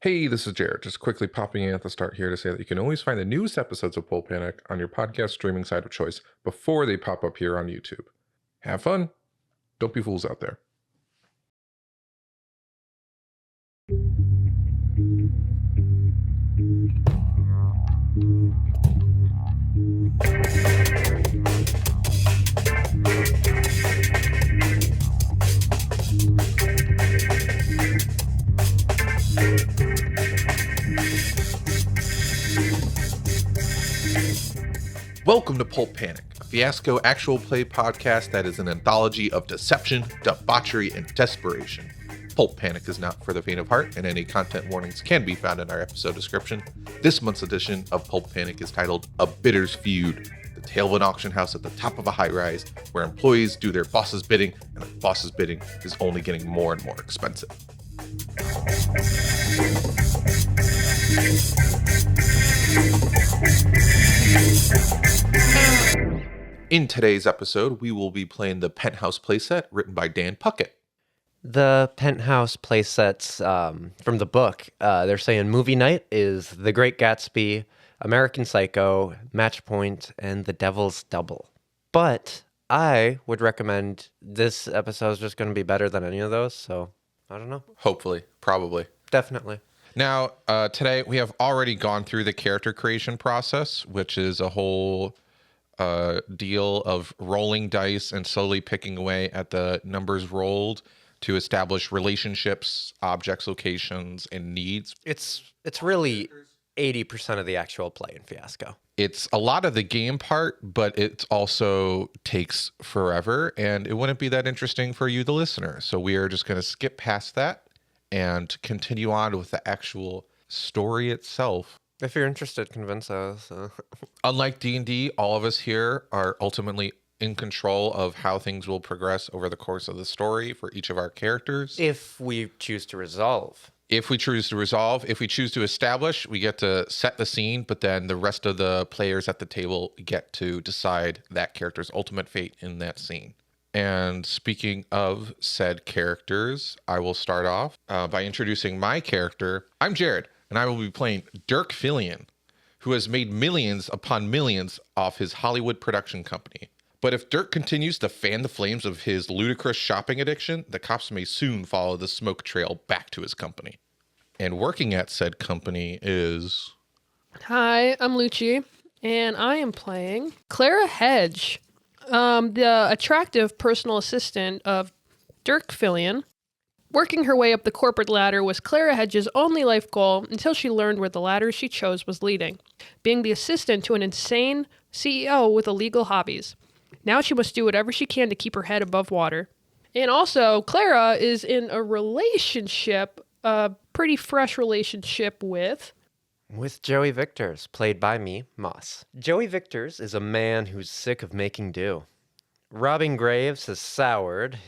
Hey, this is Jared. Just quickly popping in at the start here to say that you can always find the newest episodes of Pulp Panic on your podcast streaming site of choice before they pop up here on YouTube. Have fun. Don't be fools out there. Welcome to Pulp Panic, a fiasco actual play podcast that is an anthology of deception, debauchery, and desperation. Pulp Panic is not for the faint of heart, and any content warnings can be found in our episode description. This month's edition of Pulp Panic is titled A Bidder's Feud, the tale of an auction house at the top of a high-rise where employees do their boss's bidding, and the boss's bidding is only getting more and more expensive. In today's episode, we will be playing the Penthouse playset written by Dan Puckett. The Penthouse playsets from the book, they're saying movie night is The Great Gatsby, American Psycho, Match Point, and The Devil's Double. But I would recommend this episode is just going to be better than any of those, so I don't know. Hopefully, probably. Definitely. Now, today we have already gone through the character creation process, which is a whole deal of rolling dice and slowly picking away at the numbers rolled to establish relationships, objects, locations, and needs. It's really 80% of the actual play in Fiasco. It's a lot of the game part, but it also takes forever, and it wouldn't be that interesting for you, the listener. So we are just going to skip past that and continue on with the actual story itself. If you're interested, convince us. Unlike D&D, all of us here are ultimately in control of how things will progress over the course of the story for each of our characters. If we choose to resolve. If we choose to resolve, if we choose to establish, we get to set the scene, but then the rest of the players at the table get to decide that character's ultimate fate in that scene. And speaking of said characters, I will start off by introducing my character. I'm Jared, and I will be playing Dirk Fillion, who has made millions upon millions off his Hollywood production company. But if Dirk continues to fan the flames of his ludicrous shopping addiction, the cops may soon follow the smoke trail back to his company. And working at said company is... Hi, I'm Lucci, and I am playing Clara Hedge, the attractive personal assistant of Dirk Fillion. Working her way up the corporate ladder was Clara Hedge's only life goal until she learned where the ladder she chose was leading, being the assistant to an insane CEO with illegal hobbies. Now she must do whatever she can to keep her head above water. And also, Clara is in a relationship, a pretty fresh relationship with Joey Victors, played by me, Moss. Joey Victors is a man who's sick of making do. Robbing graves has soured,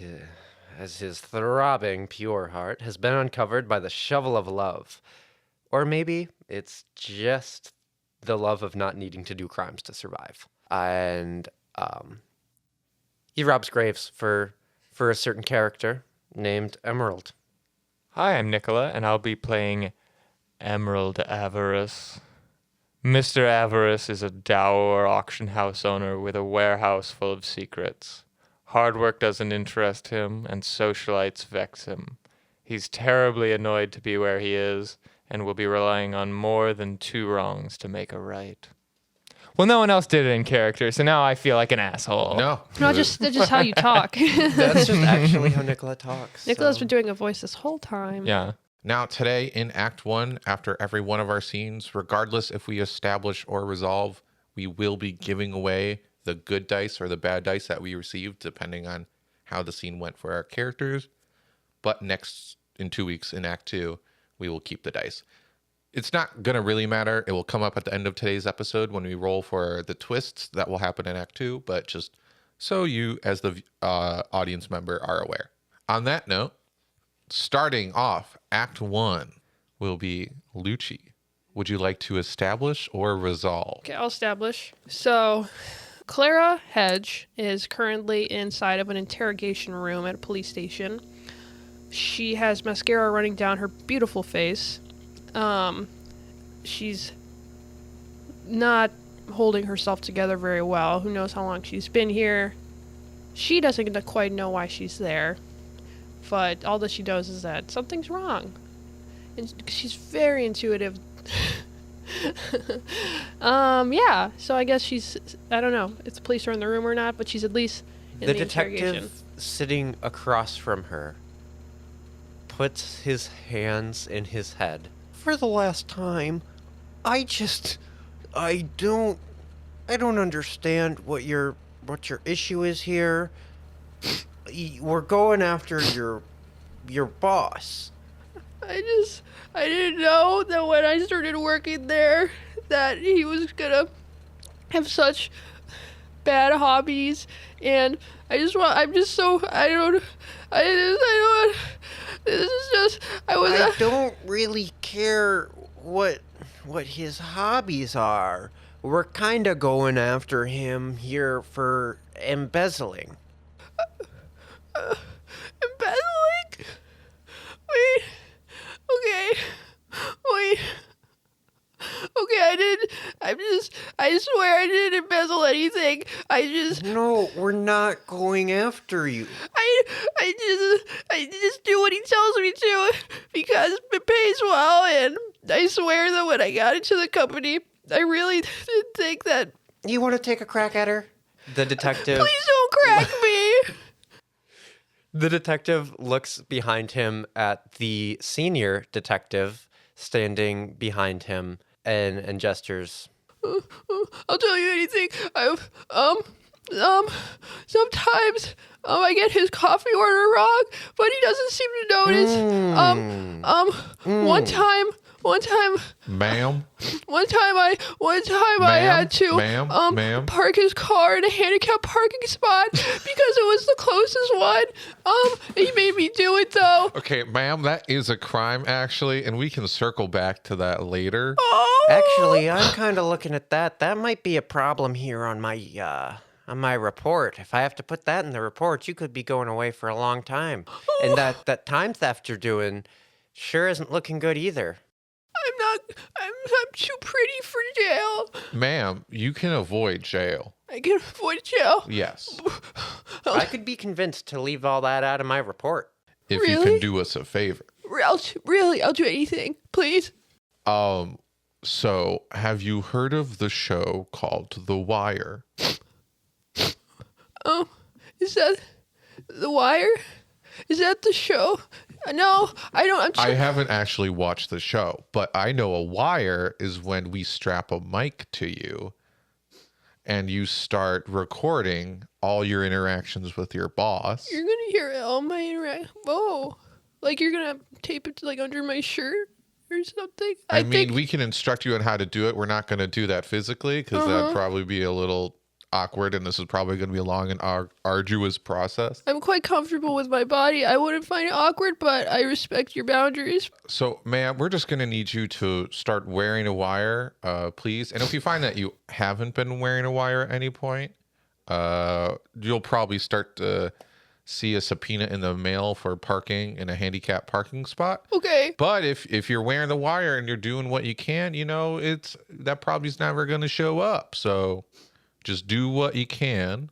as his throbbing pure heart has been uncovered by the shovel of love. Or maybe it's just the love of not needing to do crimes to survive. And he robs graves for a certain character named Emerald. Hi, I'm Nicola, and I'll be playing Emerald Avarice. Mr. Avarice is a dour auction house owner with a warehouse full of secrets. Hard work doesn't interest him, and socialites vex him. He's terribly annoyed to be where he is, and will be relying on more than two wrongs to make a right. Well, no one else did it in character, so now I feel like an asshole. No, that's just how you talk. That's just actually how Nicola talks. Nicola's been doing a voice this whole time. Yeah. Now, today in Act 1, after every one of our scenes, regardless if we establish or resolve, we will be giving away the good dice or the bad dice that we received, depending on how the scene went for our characters. But next, in 2 weeks, in Act 2, we will keep the dice. It's not going to really matter. It will come up at the end of today's episode when we roll for the twists that will happen in Act 2, but just so you, as the audience member, are aware. On that note, starting off, Act 1 will be Lucci. Would you like to establish or resolve? Okay, I'll establish. So, Clara Hedge is currently inside of an interrogation room at a police station. She has mascara running down her beautiful face. She's not holding herself together very well. Who knows how long she's been here. She doesn't quite know why she's there. But all that she knows is that something's wrong. And she's very intuitive. Yeah. So I guess she's, I don't know if to place her in the room or not, but she's at least in the interrogation. detective sitting across from her puts his hands in his head. For the last time, I don't understand what your issue is here. We're going after your boss. I didn't know that when I started working there that he was gonna have such bad hobbies, and this is just, I don't really care what his hobbies are. We're kind of going after him here for embezzling. embezzling? Wait, okay, wait. Okay, I swear I didn't embezzle anything. No, we're not going after you. I just do what he tells me to because it pays well, and I swear that when I got into the company, I really didn't think that. You want to take a crack at her? The detective. Please don't crack me. The detective looks behind him at the senior detective standing behind him and gestures. I'll tell you anything. Sometimes I get his coffee order wrong, but he doesn't seem to notice. One time, Ma'am? I had to Ma'am? park his car in a handicapped parking spot because it was the closest one. He made me do it though. Okay, ma'am, that is a crime, actually, and we can circle back to that later. Oh! Actually, I'm kind of looking at that. That might be a problem here on my report. If I have to put that in the report, you could be going away for a long time. And that time theft you're doing sure isn't looking good either. I'm too pretty for jail. Ma'am, you can avoid jail. I can avoid jail. Yes. I could be convinced to leave all that out of my report. If you Really? can do us a favor. I'll do anything, please. So have you heard of the show called The Wire? Is that The Wire? Is that the show? No, I don't. I haven't actually watched the show, but I know a wire is when we strap a mic to you and you start recording all your interactions with your boss. You're gonna hear all my interact. Oh, like you're gonna tape it to, like under my shirt or something. I mean, we can instruct you on how to do it. We're not going to do that physically because that'd probably be a little awkward, and this is probably going to be a long and arduous process. I'm quite comfortable with my body. I wouldn't find it awkward, but I respect your boundaries. So, ma'am, we're just going to need you to start wearing a wire, please. And if you find that you haven't been wearing a wire at any point, you'll probably start to see a subpoena in the mail for parking in a handicapped parking spot. Okay. But if you're wearing the wire and you're doing what you can, that probably's never going to show up. So just do what you can.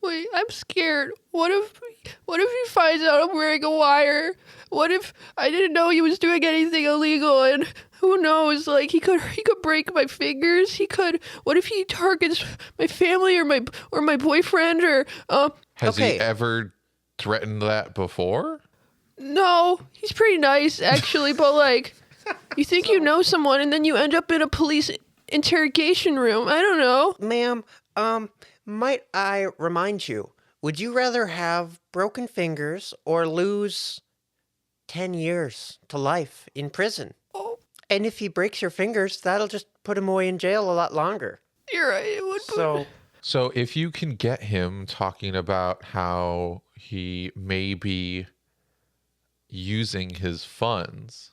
Wait, I'm scared. What if he finds out I'm wearing a wire? What if I didn't know he was doing anything illegal, and who knows, like he could break my fingers. What if he targets my family or my boyfriend or Has he ever threatened that before? No, he's pretty nice actually, but like you think you know someone and then you end up in a police interrogation room. I don't know. Ma'am, might I remind you, would you rather have broken fingers or lose 10 years to life in prison? Oh, And if he breaks your fingers, that'll just put him away in jail a lot longer. you're right. It would So if you can get him talking about how he may be using his funds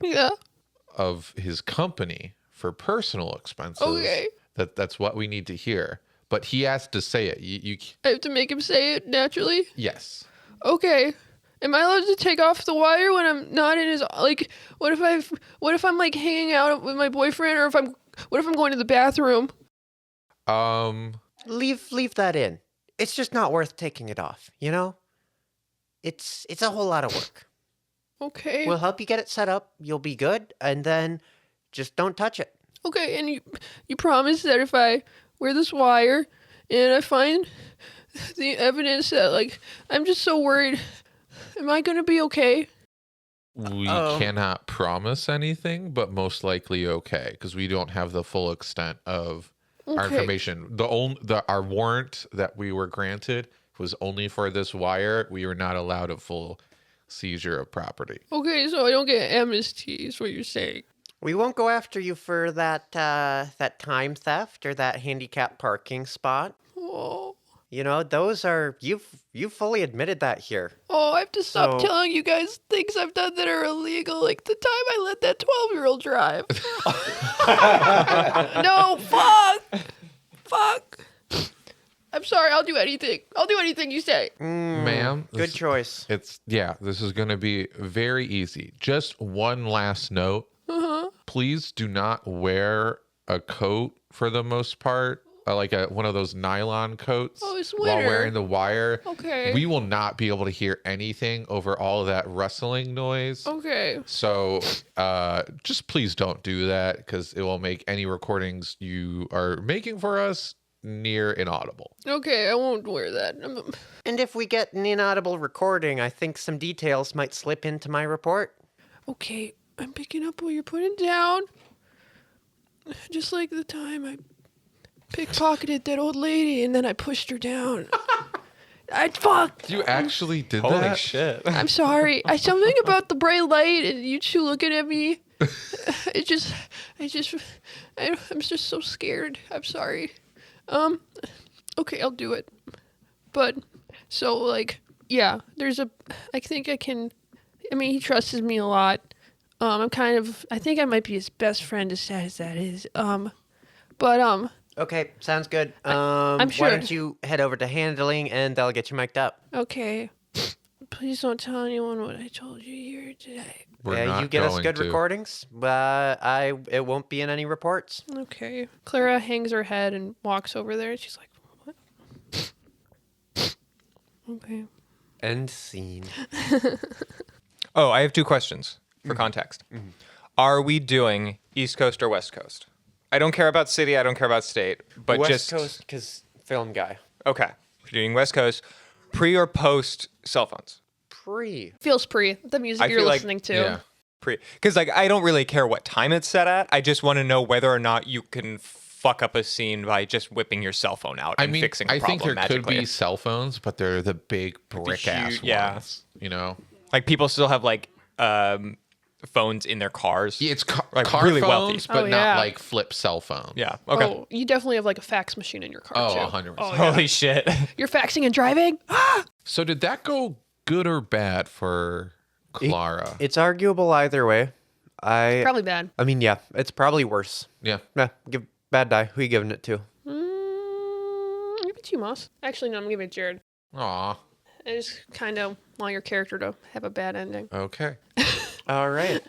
yeah. of his company for personal expenses, Okay. that's what we need to hear. But he has to say it. You I have to make him say it naturally. yes. Okay. Am I allowed to take off the wire when I'm not in his, like, what if I'm like hanging out with my boyfriend, or what if I'm going to the bathroom? Leave that in. It's just not worth taking it off, you know? It's a whole lot of work. Okay. We'll help you get it set up. You'll be good, and then just don't touch it. Okay, and you promise that if I wear this wire and I find the evidence that, like, I'm just so worried, am I going to be okay? We cannot promise anything, but most likely okay, because we don't have the full extent of our information. Our warrant that we were granted was only for this wire. We were not allowed a full seizure of property. Okay, so I don't get amnesty, is what you're saying. We won't go after you for that time theft or that handicap parking spot. Oh. You know, those are you've fully admitted that here. Oh, I have to stop So- telling you guys things I've done that are illegal, like the time I let that 12-year-old drive. No, fuck. I'm sorry, I'll do anything. I'll do anything you say. Ma'am, Good choice. This is going to be very easy. Just one last note. Please do not wear a coat for the most part, like one of those nylon coats It's while winter. wearing the wire. Okay. We will not be able to hear anything over all of that rustling noise. Okay. So just please don't do that, because it will make any recordings you are making for us near inaudible. Okay, I won't wear that. And if we get an inaudible recording, I think some details might slip into my report. Okay, I'm picking up what you're putting down. Just like the time I pickpocketed that old lady and then I pushed her down. Fuck. You actually did Holy that? shit. I'm sorry. Something about the bright light and you two looking at me. I'm just so scared. I'm sorry. Okay, I'll do it. But so, like, yeah, I think I can. I mean, he trusts me a lot. I think I might be his best friend, as sad as that is. But Okay, sounds good. I'm sure. Why don't you head over to handling and they'll get you mic'd up. okay. Please don't tell anyone what I told you here today. We're not you get us going good to. recordings. It won't be in any reports. Okay. Clara hangs her head and walks over there. And she's like, "What?" Okay. End scene. Oh, I have two questions for context. Are we doing East Coast or West Coast? I don't care about city. I don't care about state. But West just Coast, because film guy. okay. We're doing West Coast. Pre or post cell phones? Pre. Feels pre. The music I you're feel like- listening to. Yeah. Because like I don't really care what time it's set at. I just want to know whether or not you can fuck up a scene by just whipping your cell phone out I and mean, fixing a I problem think there magically. could be cell phones, but they're the big brick ass huge- yeah. ones. You know, Like people still have like phones in their cars. yeah, it's Like, car really phones, wealthy. but Oh, not yeah. like flip cell phones. Yeah. Okay. Oh, you definitely have like a fax machine in your car Oh, too. 100%. Oh, yeah. Holy shit. You're faxing and driving? So did that go good or bad for Clara? It's arguable either way. Probably bad. I mean, yeah, it's probably worse. Yeah. Yeah, give bad die. Who you giving it to? Give it to you, Moss. Actually, no, I'm giving it to Jared. Aw. I just kind of want your character to have a bad ending. Okay. All right.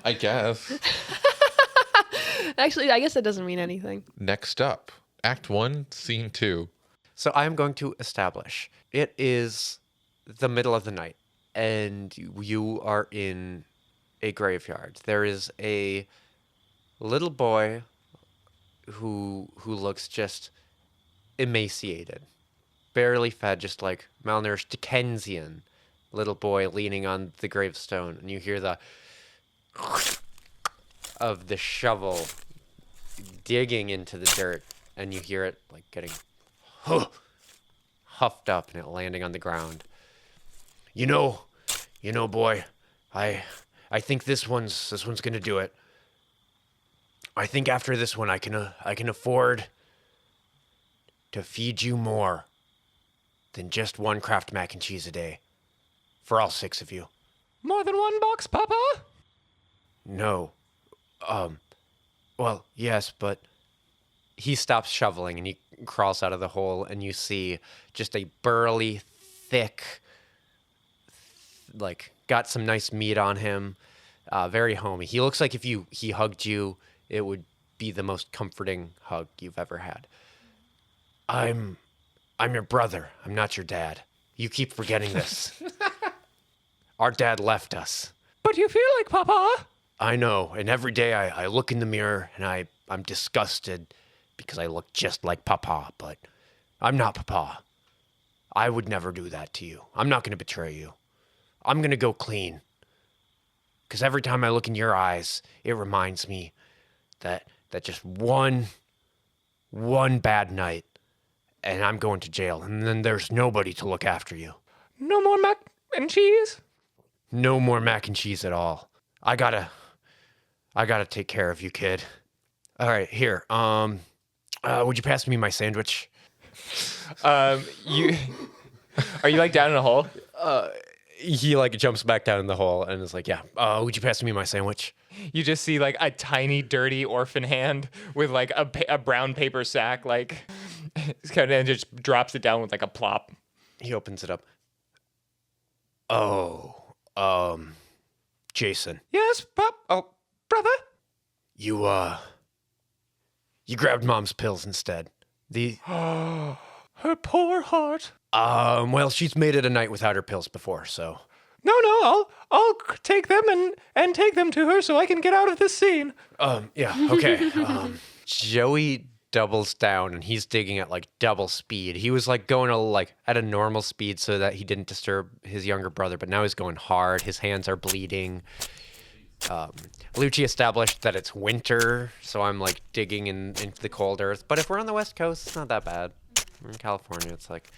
I guess. Actually, I guess that doesn't mean anything. Next up, Act 1, Scene 2. So I'm going to establish it is the middle of the night, and you are in a graveyard. There is a little boy who looks just emaciated, barely fed, just like malnourished Dickensian little boy leaning on the gravestone, and you hear the of the shovel digging into the dirt, and you hear it like getting huffed up and it landing on the ground. You know, boy, I think this one's gonna do it. I think after this one, I can afford to feed you more than just one Kraft mac and cheese a day for all 6 of you. More than one box, Papa? No. Well, yes, but he stops shoveling and he crawls out of the hole, and you see just a burly, thick like got some nice meat on him. Very homey. He looks like if he hugged you, it would be the most comforting hug you've ever had. I'm your brother. I'm not your dad. You keep forgetting this. Our dad left us. But you feel like Papa. I know, and every day I look in the mirror and I'm disgusted because I look just like Papa, but I'm not Papa. I would never do that to you. I'm not going to betray you. I'm going to go clean. Because every time I look in your eyes, it reminds me that just one bad night, and I'm going to jail, and then there's nobody to look after you. No more mac and cheese? No more mac and cheese at all. I gotta take care of you, kid. All right, here. Would you pass me my sandwich? You are you like down in a hole? He like jumps back down in the hole and is like, yeah. Would you pass me my sandwich? You just see like a tiny, dirty orphan hand with like a brown paper sack, like, and just drops it down with like a plop. He opens it up. Oh, Jason. Yes, Pop. Oh, brother. You grabbed Mom's pills instead. Her poor heart. Well, she's made it a night without her pills before, so. No, I'll take them and take them to her so I can get out of this scene. Yeah, okay. Joey doubles down and he's digging at like double speed. He was like going at a normal speed so that he didn't disturb his younger brother, but now he's going hard. His hands are bleeding. Lucci established that it's winter, so I'm like digging into the cold earth. But if we're on the West Coast, it's not that bad. We're in California, it's like,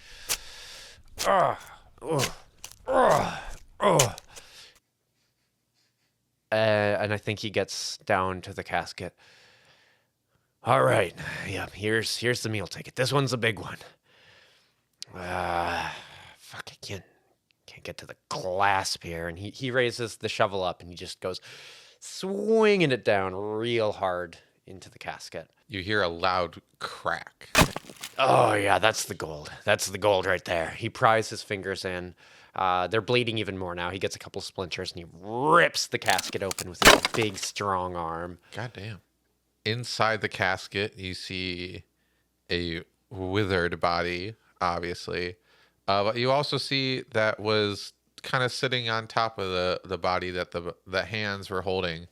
and I think he gets down to the casket. All right, yeah, here's the meal ticket. This one's a big one. Fuck, I can't get to the clasp here. And he raises the shovel up and he just goes swinging it down real hard into the casket. You hear a loud crack. Oh yeah, that's the gold. That's the gold right there. He pries his fingers in. They're bleeding even more now. He gets a couple splinters and he rips the casket open with his big, strong arm. God damn. Inside the casket, you see a withered body, obviously. But you also see that was kind of sitting on top of the body that the hands were holding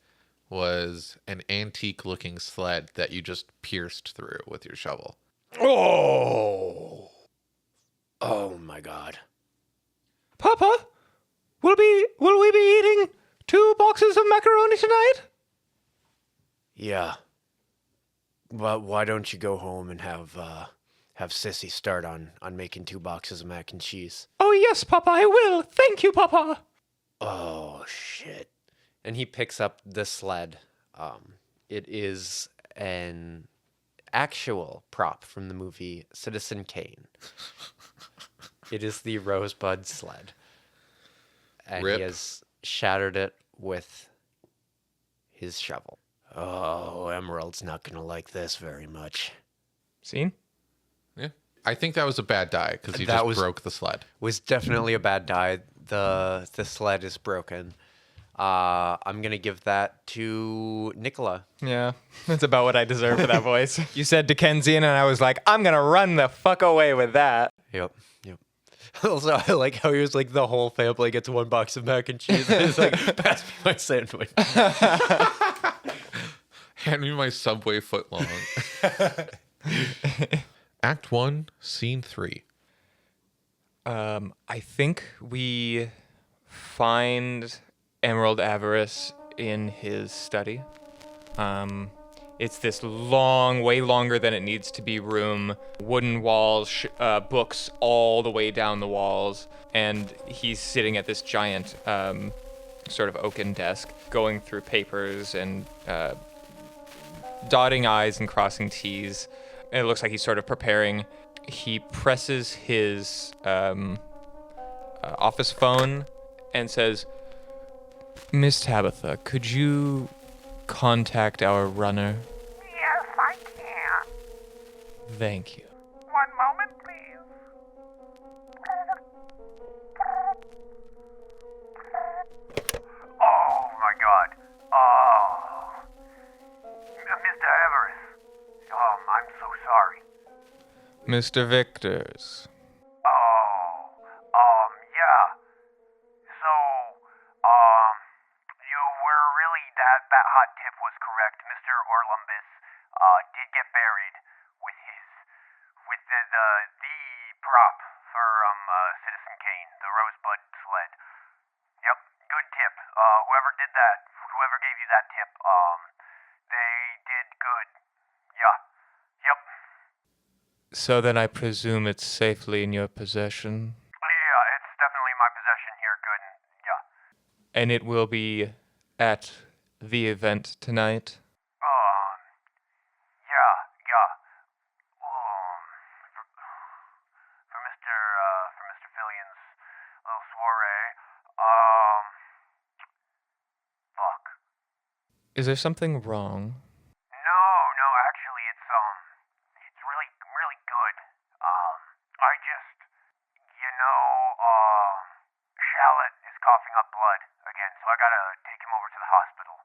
was an antique-looking sled that you just pierced through with your shovel. Oh my God. Papa, will we be eating 2 boxes of macaroni tonight? Yeah. But why don't you go home and have Sissy start on making 2 boxes of mac and cheese? Oh yes, Papa, I will. Thank you, Papa. Oh shit. And he picks up the sled. It is an actual prop from the movie Citizen Kane. It is the Rosebud sled. And Rip. he has shattered it with his shovel. Oh, Emerald's not going to like this very much. Scene? Yeah. I think that was a bad die because you That just was- broke the sled. Was definitely a bad die. The sled is broken. I'm going to give that to Nicola. Yeah, that's about what I deserve for that voice. You said Dickensian, and I was like, I'm gonna run the fuck away with that. Yep. Also, I like how he was like, the whole family gets 1 box of mac and cheese. And he's like, pass me my sandwich. Hand me my Subway footlong. Act 1, Scene 3. I think we find Emerald Avarice in his study. It's this long, way longer than it needs to be room, wooden walls, books all the way down the walls, and he's sitting at this giant sort of oaken desk, going through papers and dotting I's and crossing T's. And it looks like he's sort of preparing. He presses his office phone and says, Miss Tabitha, could you contact our runner? Yes, I can. Thank you. 1 moment, please. sorry. Mr. Victors. Yeah. So, you were really, that hot tip was correct. Mr. Orlumbus, did get buried with the prop for, Citizen Kane, the Rosebud sled. Yep, good tip. Whoever gave you that tip, they did good. Yeah. Yep. So then I presume it's safely in your possession? Yeah, it's definitely my possession here. Good. Yeah. And it will be at the event tonight? Yeah. For Mr. Fillion's little soiree. Fuck. Is there something wrong? No, actually, it's really, really good. I just, Shallot is coughing up blood again, so I gotta take him over to the hospital.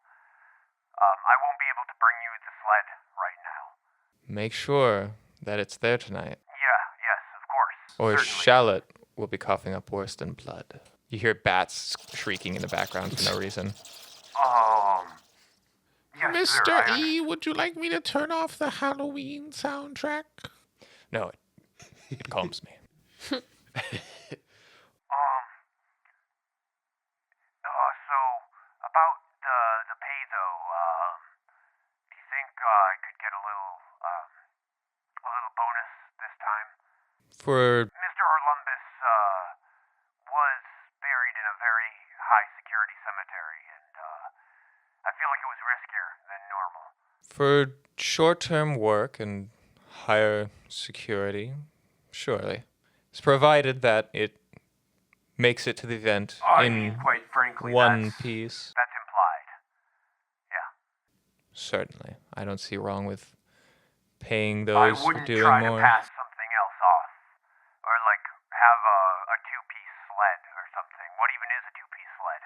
I won't be able to bring you the sled right now. Make sure that it's there tonight. Yes, of course. Or Certainly. Shallot will be coughing up worse than blood. You hear bats shrieking in the background for no reason. Yes, sir, Mr. I E, would you like me to turn off the Halloween soundtrack? No, it calms me. So about the pay though, do you think I could get a little bonus this time? For Mr. Orlumbus was buried in a very high security cemetery, and I feel like it was riskier than normal. for short-term work and higher security, surely. It's provided that it makes it to the event in quite frankly, one piece. That's implied. Yeah. Certainly. I don't see wrong with paying I those wouldn't doing try more. to pass something else off. Or like have a two-piece sled or something. What even is a two-piece sled?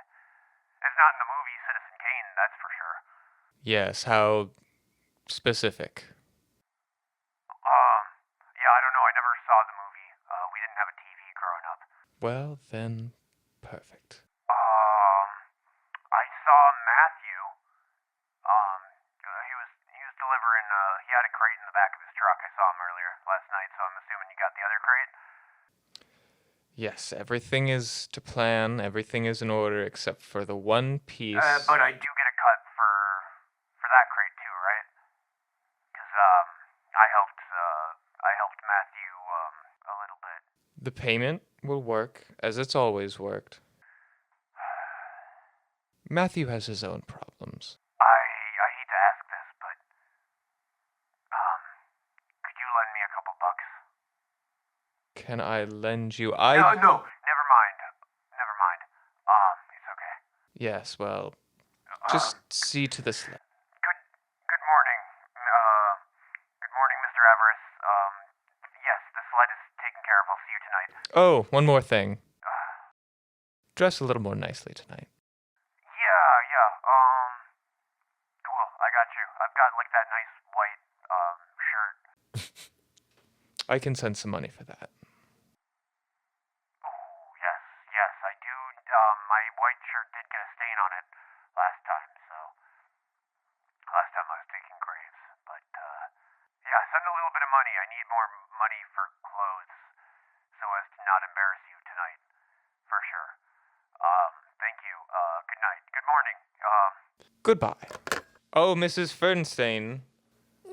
It's not in the movie Citizen Kane, that's for sure. Yes, how specific? Yeah, I don't know. I never saw the movie. We didn't have a TV growing up. Well, then, perfect. I saw Matthew. He was delivering. He had a crate in the back of his truck. I saw him earlier last night, so I'm assuming you got the other crate. Yes, everything is to plan, everything is in order except for the one piece. But I do get a cut for that crate too, right? Because I helped Matthew a little bit. The payment will work as it's always worked. Matthew has his own problems. I hate to ask this, but could you lend me a couple bucks? Can I lend you? No, never mind. It's okay. Yes, well, just see to the sled. Good morning. Good morning, Mr. Avarice. Yes, the sled is taken care of. I'll see you tonight. Oh, one more thing. Dress a little more nicely tonight. Yeah. Cool. I got you. I've got like that nice white shirt. I can send some money for that. Oh, yes, I do. My white shirt did get a stain on it last time, so last time I was taking Graves. But yeah, send a little bit of money. I need more money for clothes, so as to not embarrass you tonight, for sure. Thank you. Good night. Good morning. Goodbye. Oh, Mrs. Fernstein,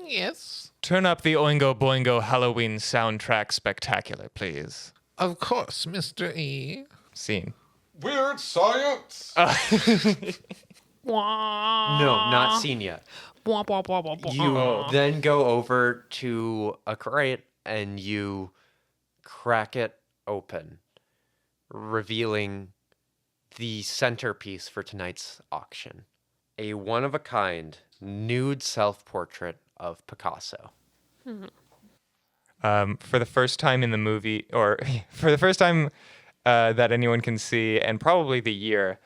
Yes, turn up the Oingo Boingo Halloween soundtrack spectacular, please. of course, Mr. E. Scene. Weird science! Wah. No, not seen yet. Blah, blah, blah, blah, blah. You then go over to a crate and you crack it open, revealing the centerpiece for tonight's auction. A one-of-a-kind nude self-portrait of Picasso. For the first time in the movie, or for the first time that anyone can see, and probably the year,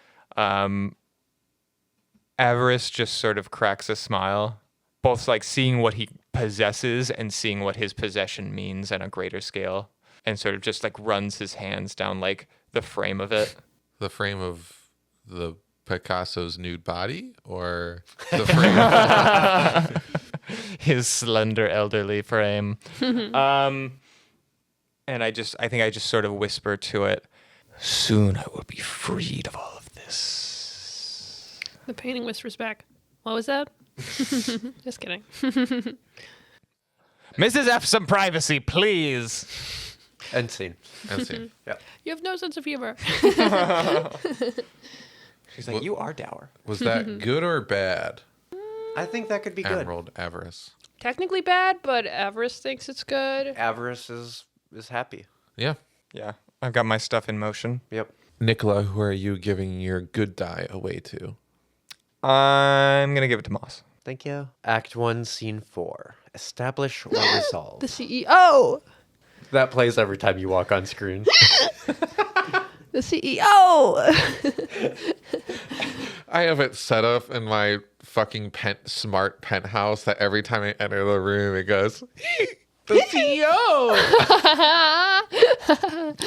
Avarice just sort of cracks a smile, both like seeing what he possesses and seeing what his possession means on a greater scale, and sort of just like runs his hands down like the frame of it. The frame of the Picasso's nude body, or the frame? His slender elderly frame. And I think I just sort of whisper to it, soon I will be freed of all of this. The painting whispers back. What was that? Just kidding. Mrs. F, some privacy, please. End scene. And see. You have no sense of humor. She's like, you are dour. Was that good or bad? I think that could be good. Emerald Avarice. Technically bad, but Avarice thinks it's good. Avarice is happy. Yeah. Yeah, I've got my stuff in motion. Yep. Nicola, who are you giving your good die away to? I'm going to give it to Moss. Thank you. Act 1, Scene 4. Establish or resolve. The CEO. That plays every time you walk on screen. The CEO. I have it set up in my fucking smart penthouse that every time I enter the room, it goes, the CEO.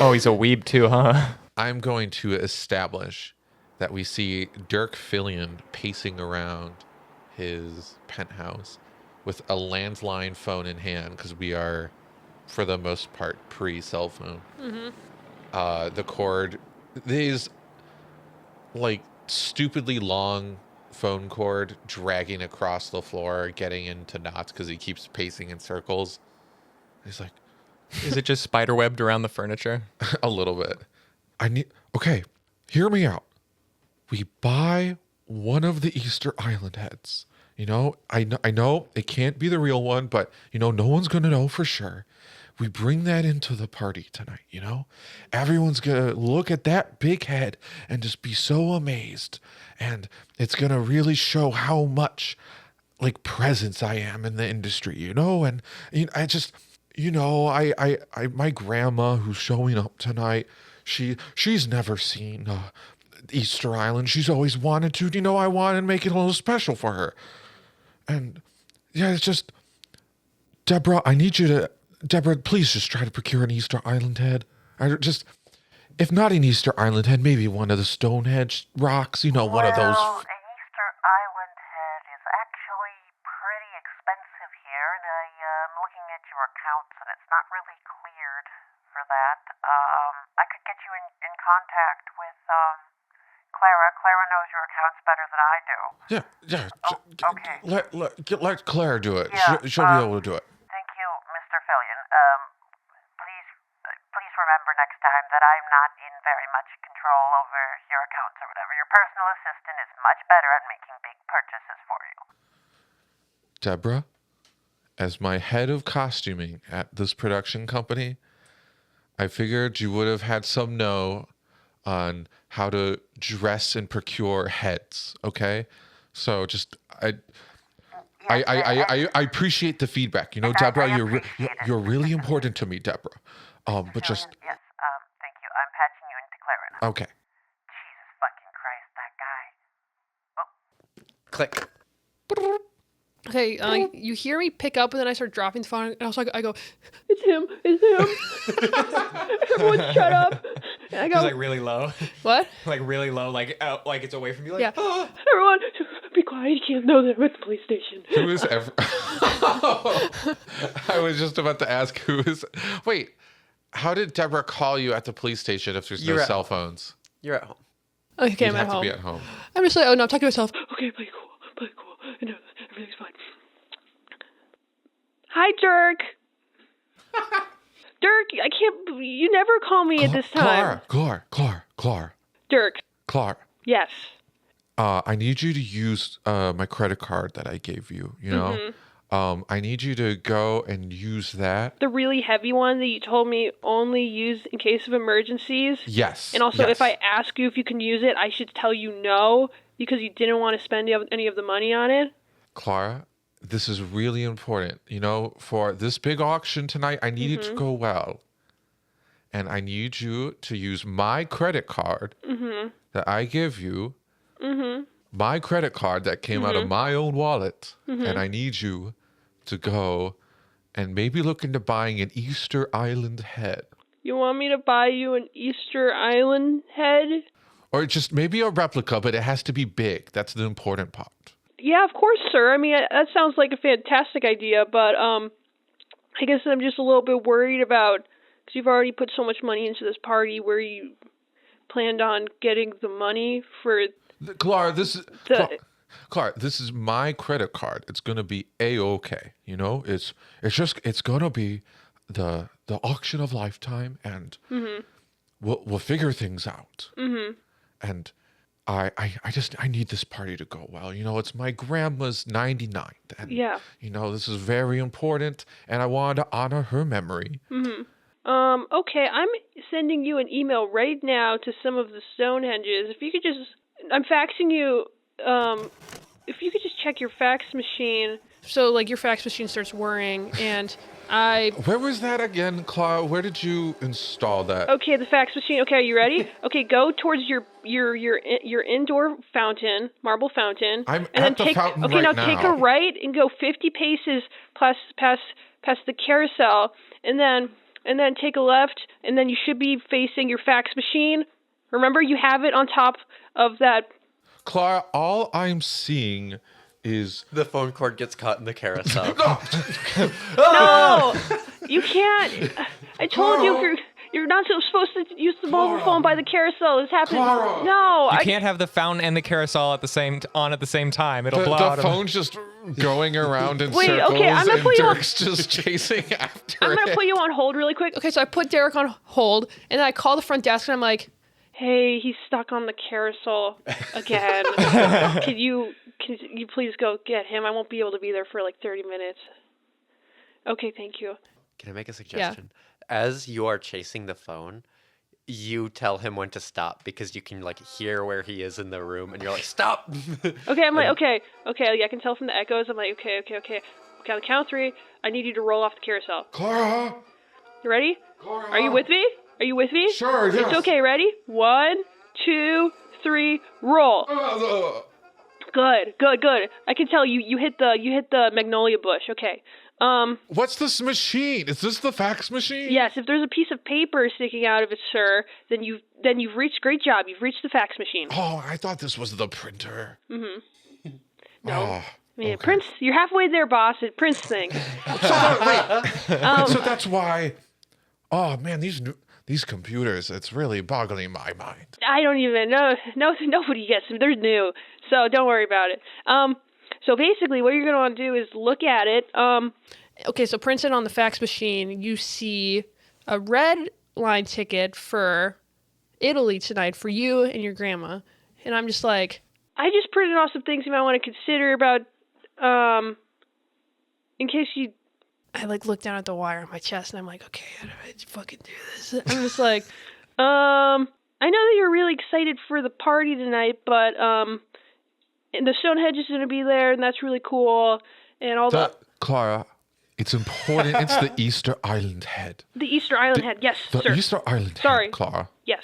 Oh, he's a weeb too, huh? I'm going to establish that we see Dirk Fillion pacing around his penthouse with a landline phone in hand, because we are, for the most part, pre-cell phone. The cord, these like stupidly long phone cord dragging across the floor, getting into knots because he keeps pacing in circles. He's like, Is it just spiderwebbed around the furniture? a little bit. Okay, hear me out. We buy one of the Easter Island heads. You know, I know it can't be the real one, but no one's going to know for sure. We bring that into the party tonight, Everyone's going to look at that big head and just be so amazed. And it's going to really show how much like presence I am in the industry, And I just, my grandma who's showing up tonight, she's never seen Easter Island. She's always wanted to, I want to make it a little special for her. And yeah, it's just, Deborah, please just try to procure an Easter Island head. If not an Easter Island head, maybe one of the Stonehenge rocks, one of those. Well, an Easter Island head is actually pretty expensive here, and I'm looking at your accounts, and it's not really cleared for that. I could get you in contact with Clara. Clara knows your accounts better than I do. Okay. Let Claire do it. Yeah, She'll be able to do it. Thank you, Mr. Fillion. Please remember next time that I'm not in very much control over your accounts or whatever. Your personal assistant is much better at making big purchases for you. Deborah, as my head of costuming at this production company, I figured you would have had some know on how to dress and procure heads. Okay, so just I appreciate the feedback. Deborah, you're really important to me, Deborah. But just Yes, thank you. I'm patching you into Clara now. okay. Jesus fucking Christ, that guy. Click. Okay, you hear me pick up, and then I start dropping the phone, and I go, it's him. Everyone shut up. And I go, It's like really low. what? Like really low, like it's away from you. Like, Yeah. Everyone, be quiet. You can't know that I'm at the police station. Who is ever? I was just about to ask who is. Wait, how did Deborah call you at the police station if there's no You're at cell home. phones? You're at home. Okay, You'd I'm at have home. to be at home. I'm just like, oh no, I'm talking to myself. Okay, play cool. No, everything's fine. Hi, Dirk. Dirk, I can't. You never call me at this time. Clara. Dirk. Clara. Yes. I need you to use my credit card that I gave you. I need you to go and use that. The really heavy one that you told me only use in case of emergencies. Yes. And also, yes. if I ask you if you can use it, I should tell you no because you didn't want to spend any of the money on it. Clara, this is really important. For this big auction tonight, I need it to go well. And I need you to use my credit card that I give you. My credit card that came out of my own wallet. And I need you to go and maybe look into buying an Easter Island head. You want me to buy you an Easter Island head? Or just maybe a replica, but it has to be big. That's the important part. Yeah, of course, sir. I mean, that sounds like a fantastic idea, but I guess I'm just a little bit worried about, because you've already put so much money into this party, where you planned on getting the money for Clara, Clara, this is my credit card. It's gonna be A-OK. You know, it's gonna be the auction of lifetime, and we'll figure things out. And I need this party to go well. You know, it's my grandma's 99th, and you know, this is very important, and I want to honor her memory. Okay, I'm sending you an email right now to some of the Stonehenges. If you could just, I'm faxing you, if you could just check your fax machine. So, like, your fax machine starts whirring, and Where was that again, Clara? Where did you install that? Okay, the fax machine. Okay, are you ready? Okay, go towards your indoor fountain, marble fountain. I'm and at then the fountain okay, right now now. take a right and go 50 paces past the carousel, and then take a left, and then you should be facing your fax machine. Remember, you have it on top of that. Clara, all I'm seeing is The phone cord gets caught in the carousel. No, you can't. I told you you're not supposed to use the mobile phone by the carousel. It's happening. Clara. No, You can't have the fountain and the carousel at the same time. It'll blow out. the phone's just going around in Wait, circles, okay, I'm gonna and put you on- Dirk's just chasing after I'm gonna it. put you on hold really quick. Okay, so I put Derek on hold, and then I call the front desk, and I'm like, "Hey, he's stuck on the carousel again. Can you please go get him? I won't be able to be there for like 30 minutes." Okay, thank you. Can I make a suggestion? As you are chasing the phone, you tell him when to stop because you can like hear where he is in the room, and you're like, "Stop!" Okay, I'm like, okay. I can tell from the echoes. I'm like, okay. Okay, on the count of 3, I need you to roll off the carousel. Clara! You ready? Clara! Are you with me? Are you with me? Sure, yes. It's okay. Ready? 1, 2, 3, roll. Good. I can tell you hit the magnolia bush. Okay. What's this machine? Is this the fax machine? Yes, if there's a piece of paper sticking out of it, sir, then you've reached. Great job. You've reached the fax machine. Oh, I thought this was the printer. No. Oh, I mean, okay. Prince, you're halfway there, boss. It's Prince thing. So that's why. Oh man, these computers, it's really boggling my mind. I don't even know. No, nobody gets them. They're new, so don't worry about it. So basically, what you're going to want to do is look at it. Okay, so printed on the fax machine, you see a red line ticket for Italy tonight for you and your grandma. And I'm just like, I just printed off some things you might want to consider about, in case you... I like look down at the wire on my chest, and I'm like, okay, how do I fucking do this? I'm just like, I know that you're really excited for the party tonight, but and the Stonehenge is going to be there, and that's really cool, and all that. Clara, it's important. It's the Easter Island head. The Easter Island head, yes, The sir. Easter Island Sorry. head, Clara. Yes.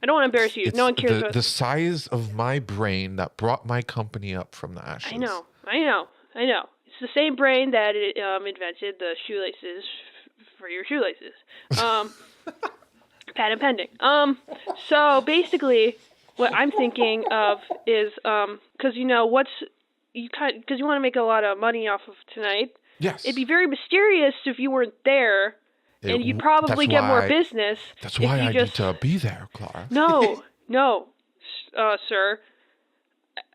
I don't want to embarrass you. It's No one cares about the size of my brain that brought my company up from the ashes. I know. It's the same brain that invented the shoelaces for your shoelaces. Patent pending. So basically, what I'm thinking of is, because you want to make a lot of money off of tonight. Yes. It'd be very mysterious if you weren't there, and you'd probably get more business. That's why I need to be there, Clara. No, sir.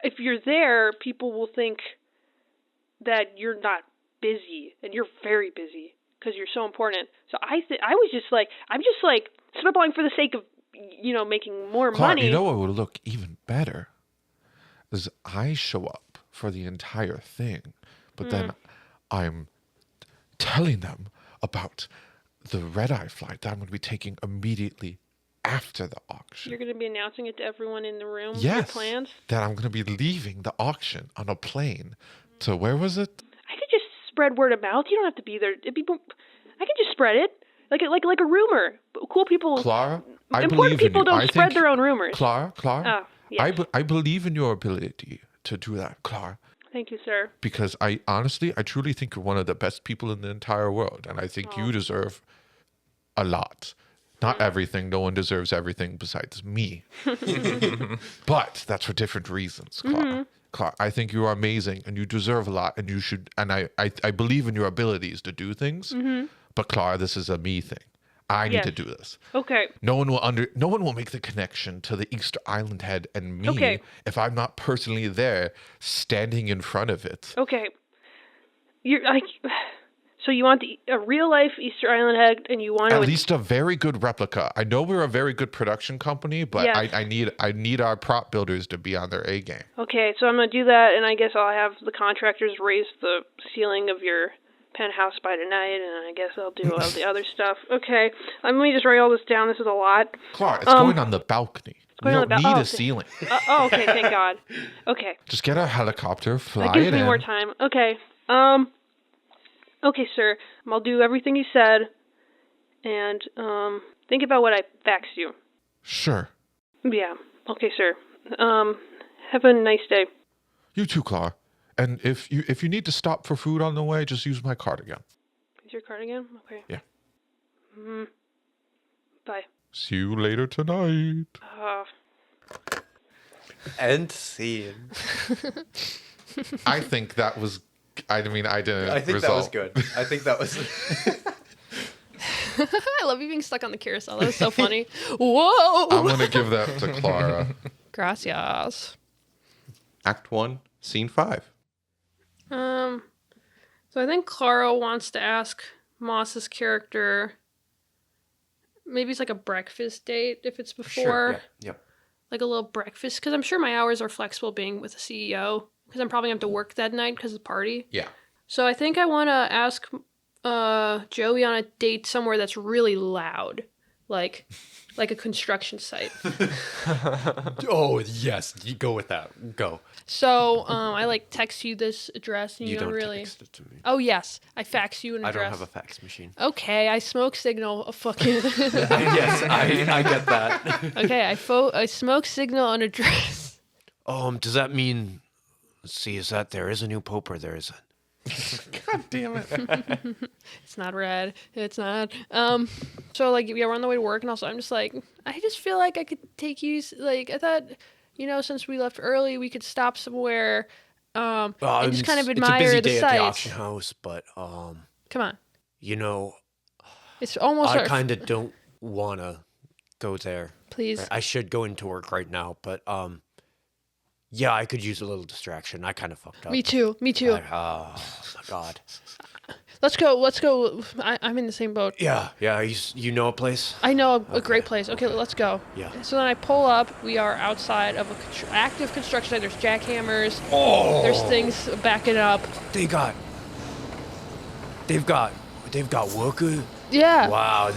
If you're there, people will think that you're not busy, and you're very busy because you're so important. So I'm just snowballing for the sake of, making more Clara, money. you know what would look even better? Is I show up for the entire thing, but then I'm telling them about the red-eye flight that I'm going to be taking immediately after the auction. You're going to be announcing it to everyone in the room. Yes, Your plans. that I'm going to be leaving the auction on a plane to, where was it? I could just spread word of mouth. You don't have to be there. I could just spread it like a rumor. Cool people. Clara, I important believe in people you. don't I spread think, their own rumors. Clara, Oh, yes. I believe in your ability to do that, Clara. Thank you, sir. Because I truly think you're one of the best people in the entire world. And I think you deserve a lot. Not everything. No one deserves everything besides me. But that's for different reasons, Clara. Clara, I think you are amazing and you deserve a lot and you should, and I believe in your abilities to do things. But Clara, this is a me thing. I need to do this. Okay. No one will make the connection to the Easter Island head and me if I'm not personally there standing in front of it. Okay. So you want a real life Easter Island head, and you want at least a very good replica. I know we're a very good production company, but I need our prop builders to be on their A game. Okay, so I'm gonna do that, and I guess I'll have the contractors raise the ceiling of your penthouse by tonight, and I guess I'll do all the other stuff. Okay, let me just write all this down. This is a lot. Clark, it's going on the balcony. We don't need a ceiling. Okay, thank God. Okay. Just get a helicopter, fly that gives it me in. more time. Okay. Okay, sir. I'll do everything you said, and think about what I faxed you. Sure. Yeah. Okay, sir. Have a nice day. You too, Clark. And if you need to stop for food on the way, just use my card again. Is your card again? Okay. Yeah. Bye. See you later tonight. End scene. I think that was. I didn't. I think that was good. I think that was. I love you being stuck on the carousel. That was so funny. Whoa! I'm gonna give that to Clara. Gracias. Act 1, Scene 5. So I think Clara wants to ask Moss's character. Maybe it's like a breakfast date if it's before. Sure. Yep. Like a little breakfast, because I'm sure my hours are flexible being with the CEO. Because I'm probably going to have to work that night because of the party. Yeah. So I think I want to ask Joey on a date somewhere that's really loud. Like a construction site. Oh, yes. You go with that. Go. So I text you this address and You don't really... text it to me. Oh, yes. I fax you an address. I don't have a fax machine. Okay, I smoke signal a fucking... Yes, I get that. Okay, I smoke signal an address. Does that mean... Let's see, is that there is a new pope or there isn't? God damn it. It's not red. It's not. So we're on the way to work, and also I'm just I just feel like I could take you. I thought, since we left early, we could stop somewhere. And just kind of admire it's a busy day the at the sights. auction house, but Come on. It's almost. I kind of don't want to go there. Please. I should go into work right now, but yeah, I could use a little distraction. I kind of fucked up. Me too. Oh my God. Let's go. I'm in the same boat. Yeah. You know a place? I know a great place. Okay, let's go. Yeah. So then I pull up. We are outside of a active construction site. There's jackhammers. Oh. There's things backing up. They've got worker. Yeah. Wow.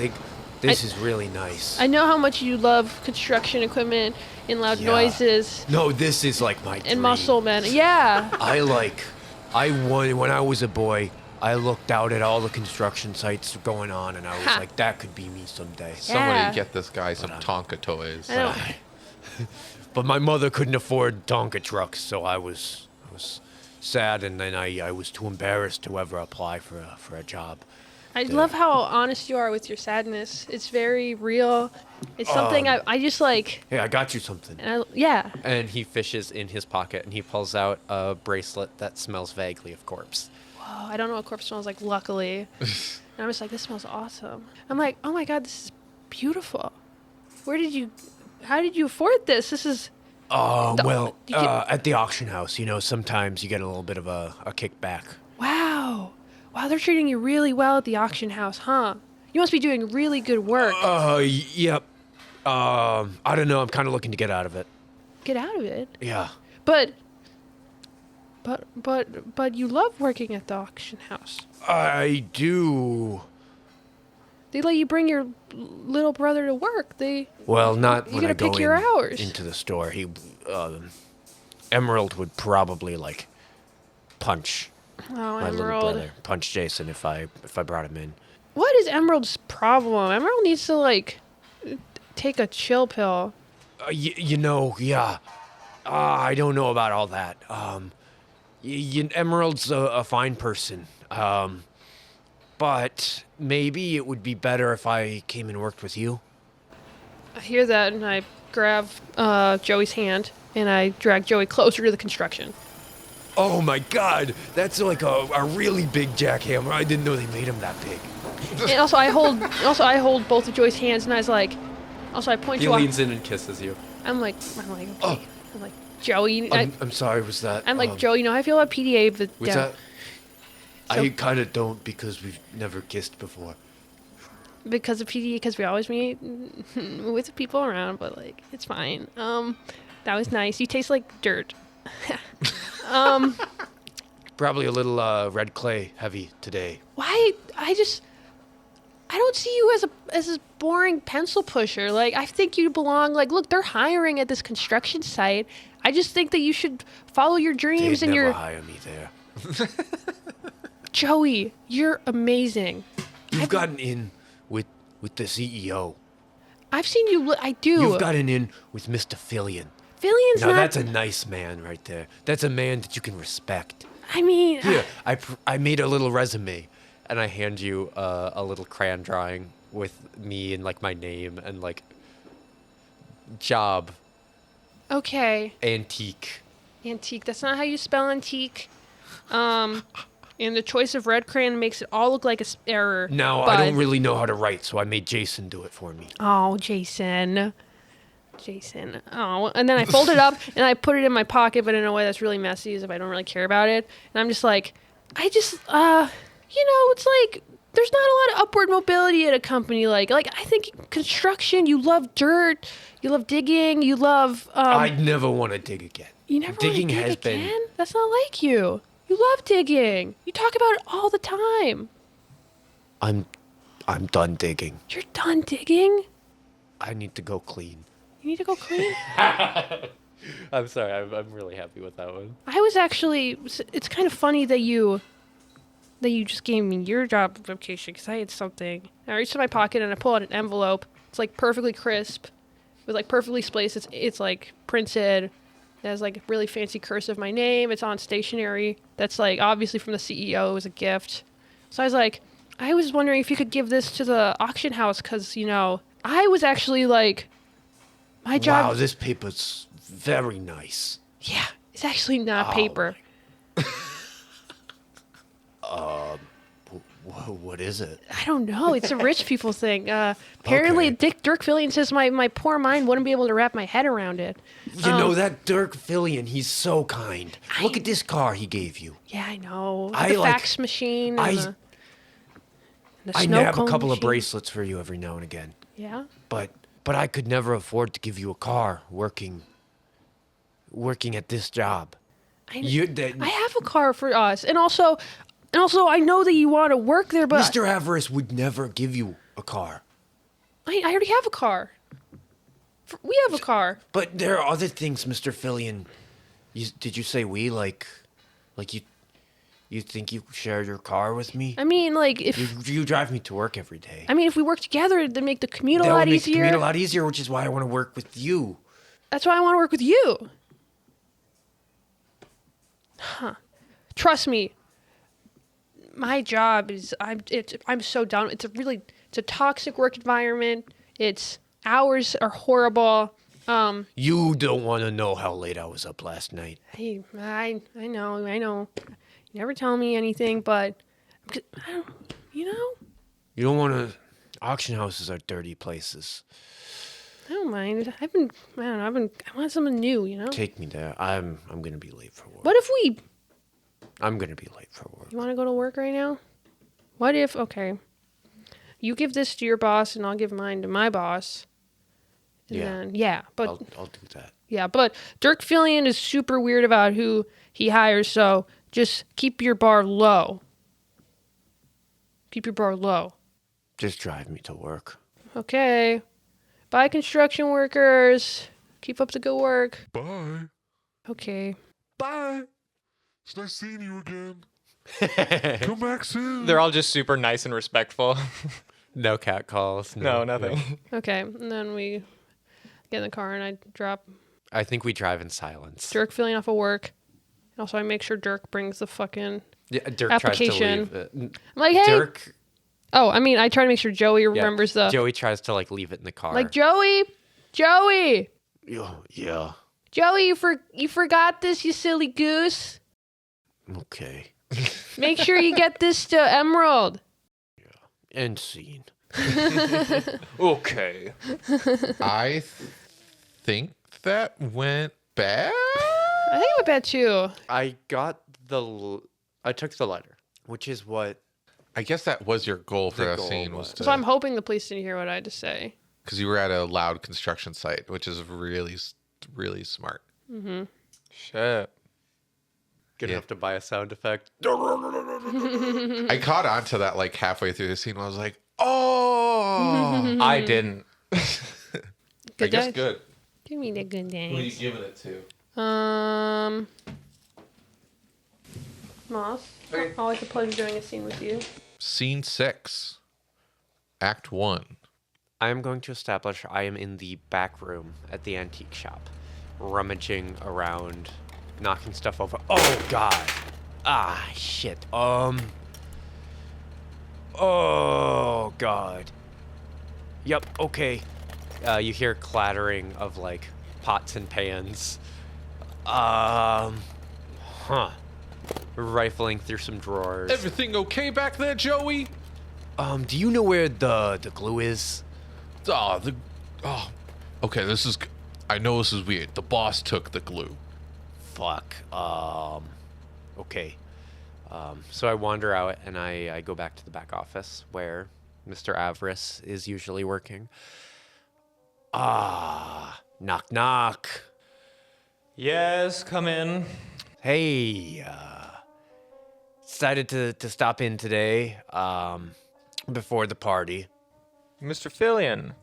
This is really nice. I know how much you love construction equipment and loud noises. No, this is like my dream. And muscle men. Yeah. When I was a boy, I looked out at all the construction sites going on, and I was like, that could be me someday. Somebody get this guy some Tonka toys. I know. But my mother couldn't afford Tonka trucks, so I was sad, and then I was too embarrassed to ever apply for a job. I love how honest you are with your sadness. It's very real. It's something I just like. Hey, I got you something. And yeah. And he fishes in his pocket and he pulls out a bracelet that smells vaguely of corpse. Whoa, I don't know what corpse smells like, luckily. And I'm just like, this smells awesome. I'm like, oh my God, this is beautiful. How did you afford this? This is... at the auction house, sometimes you get a little bit of a kickback. Wow, they're treating you really well at the auction house, huh? You must be doing really good work. Yep. I don't know. I'm kind of looking to get out of it. Get out of it? Yeah. But you love working at the auction house. I do. They let you bring your little brother to work. Not when I go pick your hours. into the store. Emerald would probably punch my little brother, punch Jason if I brought him in. What is Emerald's problem? Emerald needs to take a chill pill. Yeah. I don't know about all that. Emerald's a fine person. But maybe it would be better if I came and worked with you. I hear that, and I grab Joey's hand, and I drag Joey closer to the construction. Oh my god, that's like a really big jackhammer. I didn't know they made him that big. And also, I hold both of Joey's hands, and I was like, I point He you. leans in and kisses you. I'm like, okay. I'm like, Joey. I'm sorry, was that... I'm like, Joey, you know how I feel about PDA, but Was that... So- I kind of don't because we've never kissed before. because of PDA, because we always meet with people around, but like, it's fine. That was nice. You taste like dirt. Probably a little red clay heavy today. Why? I don't see you as a boring pencil pusher. Like, I think you belong. Like, look, they're hiring at this construction site. I just think that you should follow your dreams They'd and never your. hire me there. Joey, you're amazing. You've gotten in with the CEO. I've seen you. I do. You've gotten in with Mr. Fillion. Fillion's Now not. that's a nice man right there. That's a man that you can respect. I mean, Here, I made a little resume. And I hand you a little crayon drawing with me and like my name and like job okay. antique. Antique. That's not how you spell antique. And the choice of red crayon makes it all look like a error. Now, I don't really know how to write, so I made Jason do it for me. Oh, Jason. Oh, and then I fold it up and I put it in my pocket, but in a way that's really messy, as if I don't really care about it. And I'm just like, it's like there's not a lot of upward mobility at a company like I think construction. You love dirt, you love digging, you love. I'd never want to dig again. You never Digging want to has dig been- again? That's not like you. You love digging. You talk about it all the time. I'm done digging. You're done digging? I need to go clean. You need to go clean? I'm sorry, I'm really happy with that one. I was actually. It's kind of funny that you just gave me your job application because I had something. I reached in my pocket and I pull out an envelope. It's like perfectly crisp, with like perfectly spaced. It's like printed. It has like really fancy cursive my name. It's on stationery. That's like obviously from the CEO as a gift. So I was wondering if you could give this to the auction house because I was actually like, my job. Wow, this paper's very nice. Yeah, it's actually not paper. What is it? I don't know. It's a rich people thing. Apparently, Okay. Dirk Fillion says my poor mind wouldn't be able to wrap my head around it. You know that Dirk Fillion, he's so kind. Look at this car he gave you. Yeah, I know. I The like- fax machine. I- And the I snow nab a cone couple of machine. bracelets for you every now and again. Yeah. But I could never afford to give you a car working at this job. I I have a car for us, and also, I know that you want to work there, but Mr. Avarice would never give you a car. I already have a car. We have a car. But there are other things, Mr. Fillion. Did you say we like you think you share your car with me? I mean, like if You drive me to work every day. if we work together, it'd make the commute a That lot would make the easier. commute a lot easier, which is why I want to work with you. That's why I want to work with you. Huh. Trust me. My job is I'm so done. It's a toxic work environment. Its hours are horrible. You don't want to know how late I was up last night. Hey, I know. You never tell me anything, but I don't, You don't want to. Auction houses are dirty places. I don't mind. I want something new, Take me there. I'm gonna be late for work. What if we I'm gonna be late for work. You want to go to work right now? What if, okay, you give this to your boss and I'll give mine to my boss. And then, but I'll do that. yeah, but Dirk Fillion is super weird about who he hires, so just keep your bar low. Keep your bar low. Just drive me to work. Okay. Bye, construction workers. Keep up the good work. Bye. Okay. Bye. It's nice seeing you again. Come back soon. They're all just super nice and respectful. No cat calls. No, nothing. Okay, and then we get in the car and I drop I think we drive in silence. Dirk Fillion off of work. Also, I make sure Dirk brings the fucking Yeah, Dirk application. tries to leave it. I'm like, hey. Dirk. Oh, I mean, I try to make sure Joey Yeah, remembers the. Joey tries to like leave it in the car. Like Joey, Yeah. Joey, you forgot this, you silly goose. Okay. Make sure you get this to Emerald. End scene. Okay. I think that went bad. I think it went bad too. I took the letter, which is what. I guess that was your goal for The that goal scene was. was So I'm to, hoping the police didn't hear what I had to say. because you were at a loud construction site, which is really smart. Shit. Gonna Yeah. have to buy a sound effect. I caught on to that like halfway through the scene. I was like, oh, I didn't. I Good guess dice. good. Give me the good Who are you days. giving it to? Moss. Always a pleasure doing a scene with you. Scene 6, Act 1. I am going to establish I am in the back room at the antique shop, rummaging around, knocking stuff over. Oh God! Ah shit. Oh God. Yep. Okay. You hear clattering of like pots and pans. Huh. Rifling through some drawers. Everything okay back there, Joey? Do you know where the glue is? Oh, okay, I know this is weird. The boss took the glue. Fuck. Okay. So I wander out and I go back to the back office where Mr. Avarice is usually working. Knock knock. Yes, come in. Hey, decided to stop in today, before the party. Mr. Fillion.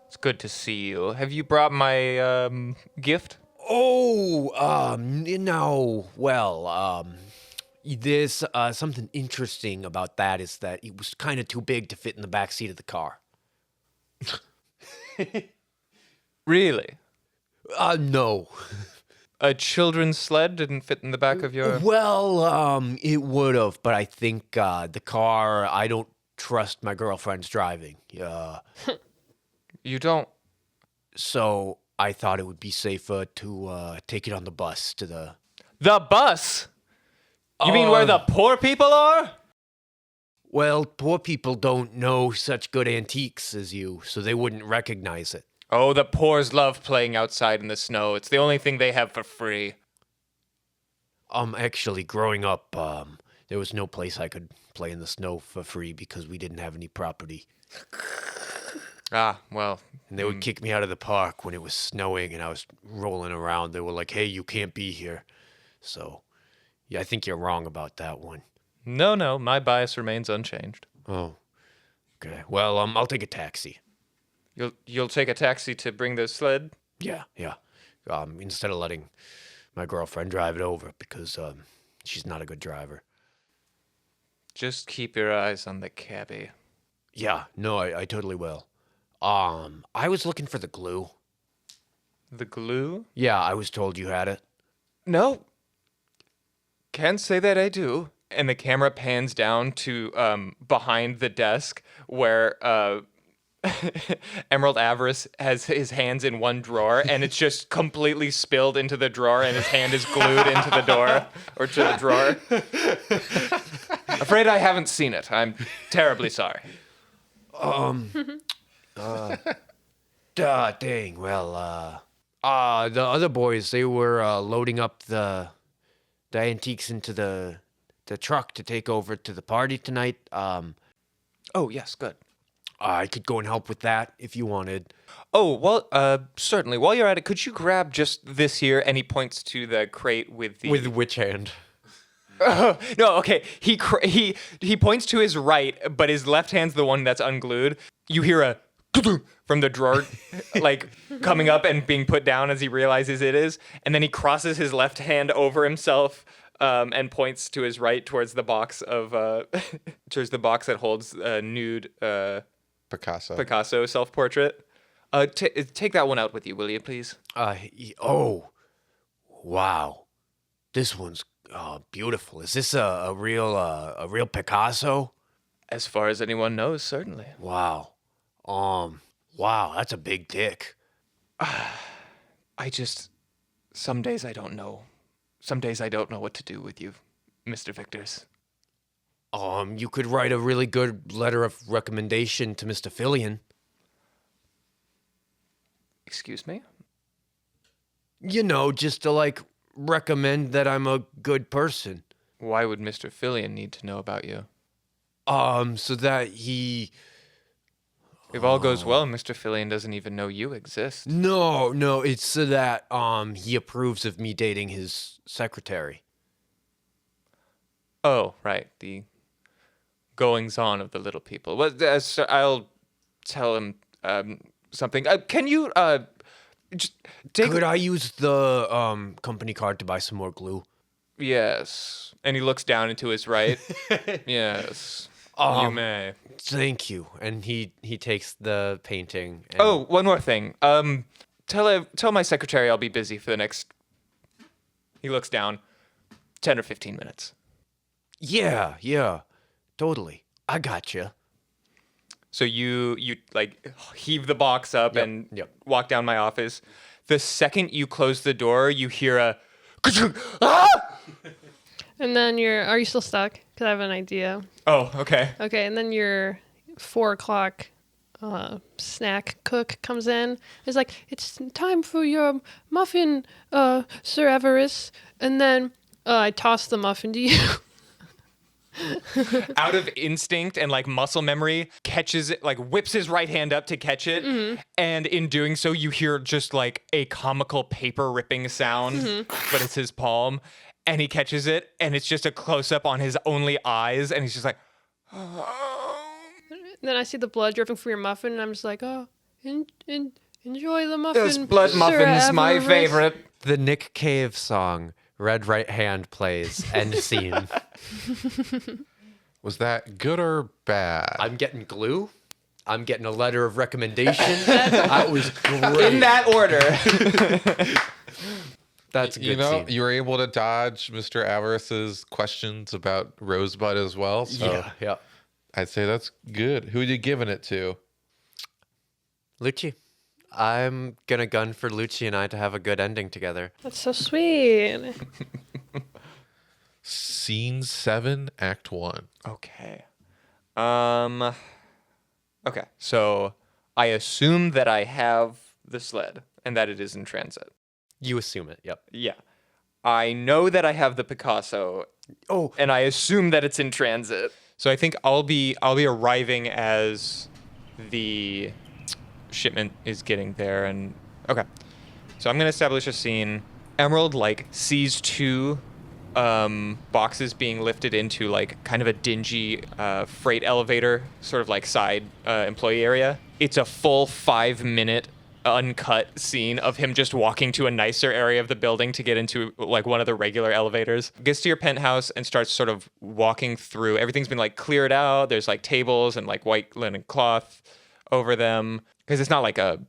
It's good to see you. Have you brought my gift? Oh, no. Well, there's something interesting about that is that it was kind of too big to fit in the back seat of the car. Really? No. A children's sled didn't fit in the back of your... Well, it would have, but I think the car, I don't trust my girlfriend's driving. You don't... So I thought it would be safer to take it on the bus to the... The bus? You mean where the poor people are? Well, poor people don't know such good antiques as you, so they wouldn't recognize it. Oh, the poors love playing outside in the snow. It's the only thing they have for free. Actually, growing up, there was no place I could play in the snow for free because we didn't have any property. Ah, well... And they would kick me out of the park when it was snowing and I was rolling around. They were like, hey, you can't be here. So, yeah, I think you're wrong about that one. No, my bias remains unchanged. Oh, okay. Well, I'll take a taxi. You'll take a taxi to bring the sled? Yeah. Instead of letting my girlfriend drive it over because she's not a good driver. Just keep your eyes on the cabbie. Yeah, no, I totally will. I was looking for the glue. The glue? Yeah, I was told you had it. No. Can't say that I do. And the camera pans down to behind the desk where Emerald Avarice has his hands in one drawer and it's just completely spilled into the drawer and his hand is glued into the door or to the drawer. Afraid I haven't seen it. I'm terribly sorry. Dang. Well, the other boys, they were loading up the antiques into the truck to take over to the party tonight. Oh, yes, good. I could go and help with that if you wanted. Oh, well, certainly. While you're at it, could you grab just this here? And he points to the crate with the... With which hand? No, okay. He points to his right, but his left hand's the one that's unglued. You hear a from the drawer, like coming up and being put down as he realizes it is, and then he crosses his left hand over himself and points to his right towards the box of towards the box that holds a nude Picasso self-portrait. Take that one out with you, will you, please? Oh, wow. This one's beautiful. Is this a real Picasso? As far as anyone knows, certainly. Wow. Wow, that's a big dick. Some days I don't know. Some days I don't know what to do with you, Mr. Victors. You could write a really good letter of recommendation to Mr. Fillion. Excuse me? You know, just to, like, recommend that I'm a good person. Why would Mr. Fillion need to know about you? So that he... If all goes well, Mr. Fillion doesn't even know you exist. No, it's so that, he approves of me dating his secretary. Oh, right. The goings-on of the little people. Well, I'll tell him something. Can you just take... Could I use the, company card to buy some more glue? Yes. And he looks down into his right. Yes. You may. Thank you. And he takes the painting. And Oh, one more thing. Tell my secretary I'll be busy for the next... He looks down. 10 or 15 minutes. Yeah. Totally. I gotcha. So you like heave the box up and walk down my office. The second you close the door, you hear a... Ah! And then are you still stuck? Because I have an idea. Oh, okay. Okay, and then your 4 o'clock snack cook comes in. It's like, it's time for your muffin, Sir Everest. And then I toss the muffin to you. Out of instinct and like muscle memory, catches it, like whips his right hand up to catch it. Mm-hmm. And in doing so, you hear just like a comical paper ripping sound, but it's his palm. And he catches it, and it's just a close-up on his only eyes, and he's just like... Then I see the blood dripping from your muffin, and I'm just like, oh, enjoy the muffin. Those blood Sir muffins, my Everest. favorite. the Nick Cave song, Red Right Hand plays, end scene. Was that good or bad? I'm getting glue. I'm getting a letter of recommendation. That was great. In that order. That's a good You know, scene. you were able to dodge Mr. Avarice's questions about Rosebud as well. So Yeah. I'd say that's good. Who are you giving it to? Lucci. I'm gonna gun for Lucci and I to have a good ending together. That's so sweet. Scene 7, Act 1. Okay. Okay, so I assume that I have the sled and that it is in transit. You assume it, yep. Yeah. I know that I have the Picasso. Oh. And I assume that it's in transit. So I think I'll be arriving as the shipment is getting there. And okay. So I'm gonna establish a scene. Emerald sees two boxes being lifted into kind of a dingy freight elevator, sort of side employee area. It's a full 5-minute uncut scene of him just walking to a nicer area of the building to get into one of the regular elevators. Gets to your penthouse and starts sort of walking through. Everything's been cleared out. There's tables and white linen cloth over them, because it's not like a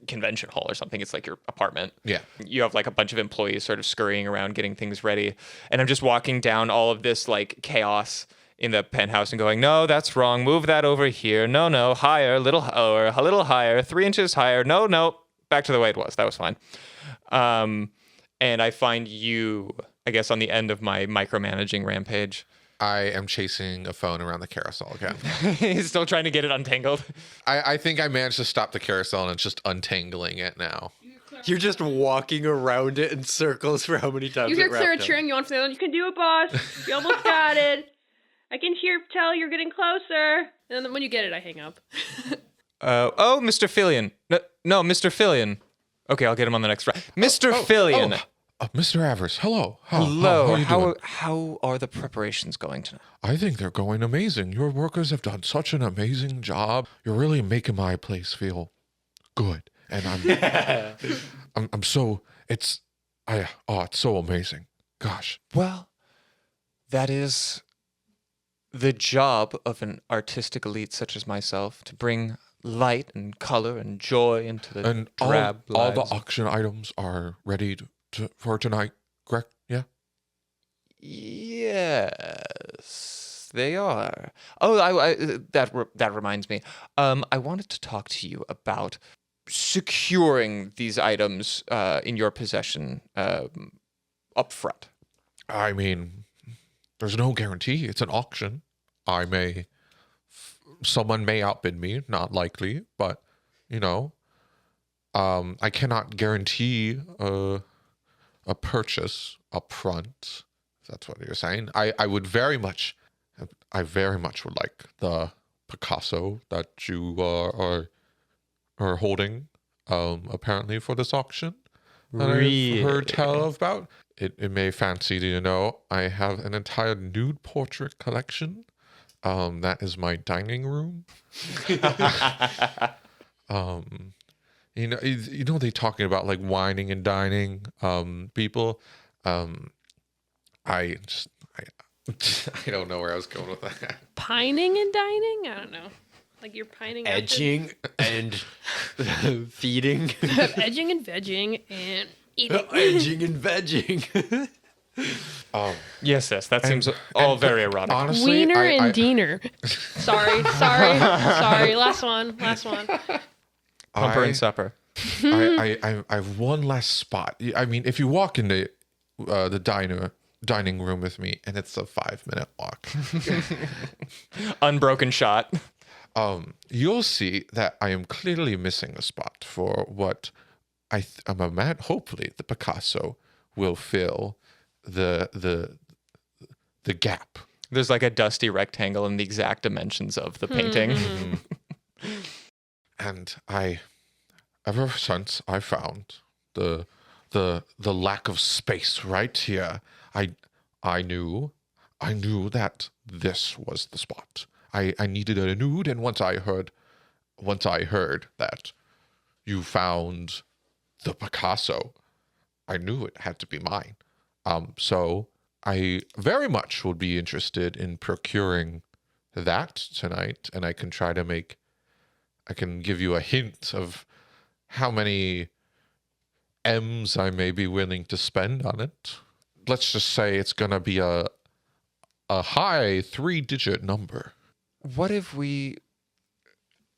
convention hall or something. It's your apartment. Yeah. You have a bunch of employees sort of scurrying around getting things ready. And I'm just walking down all of this chaos in the penthouse and going, no, that's wrong. Move that over here. No, higher, a little higher, 3 inches higher. No, back to the way it was. That was fine. And I find you, I guess, on the end of my micromanaging rampage. I am chasing a phone around the carousel again. He's still trying to get it untangled. I think I managed to stop the carousel and it's just untangling it now. You're just walking around it in circles for how many times You hear it Clara wrapped up. cheering you on from the other. You can do it, boss. You almost got it. I can tell you're getting closer. And then when you get it, I hang up. Oh, Mr. Fillion. No, Mr. Fillion. Okay, I'll get him on the next round. Mr. Fillion. Mr. Avarice, hello. Hello. How are you doing? How are the preparations going tonight? I think they're going amazing. Your workers have done such an amazing job. You're really making my place feel good. And I'm so it's so amazing. Gosh. Well, that is the job of an artistic elite such as myself, to bring light and color and joy into the And drab all the lives. auction items are ready for tonight. correct? Yeah. Yes, they are. Oh, that reminds me. I wanted to talk to you about securing these items in your possession up front. I mean, there's no guarantee. It's an auction. Someone may outbid me, not likely, but, I cannot guarantee a purchase up front. If that's what you're saying. I very much would like the Picasso that you are holding, apparently for this auction. That I've heard tell about. It may fancy to know I have an entire nude portrait collection. That is my dining room. They talking about like whining and dining people. I don't know where I was going with that. Pining and dining? I don't know. Like you're pining after- Edging and feeding. edging and vegging and eating. Edging and vegging. Yes, that seems all very erotic. Honestly, Wiener and Diener. Sorry. Last one. Pumper and supper. I have one last spot. I mean, if you walk into the dining room with me, and it's a 5-minute walk, Unbroken shot. you'll see that I am clearly missing a spot for what I'm a man. Hopefully, the Picasso will fill the gap. There's like a dusty rectangle in the exact dimensions of the painting. And ever since I found the lack of space right here, I knew that this was the spot. I needed a nude, and once I heard that you found the Picasso, I knew it had to be mine. So I very much would be interested in procuring that tonight, and I can give you a hint of how many M's I may be willing to spend on it. Let's just say it's gonna be a high 3-digit number. What if we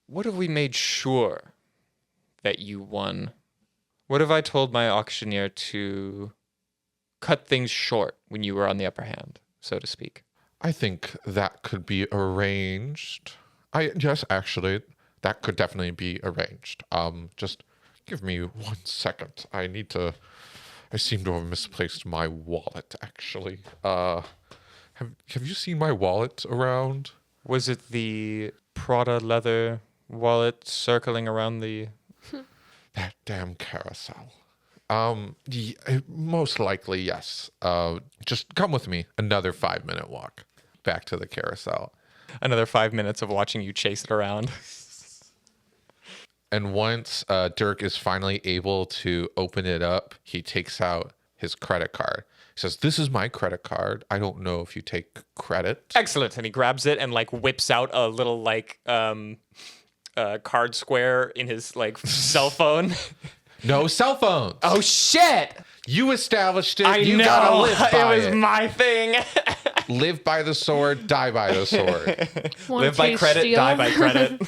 made sure that you won? What if I told my auctioneer to cut things short when you were on the upper hand, so to speak? I think that could be arranged. Yes, actually, that could definitely be arranged. Just give me 1 second. I seem to have misplaced my wallet, actually. Have you seen my wallet around? Was it the Prada leather wallet circling around the... That damn carousel. Most likely, yes. Just come with me. Another 5-minute walk back to the carousel. Another 5 minutes of watching you chase it around. And once Dirk is finally able to open it up, he takes out his credit card. He says, "This is my credit card. I don't know if you take credit." Excellent. And he grabs it and like whips out a little like card square in his like cell phone. No cell phones. Oh shit! You established it. I You know. gotta live by It was my thing. Live by the sword, die by the sword. Live by credit, die by credit.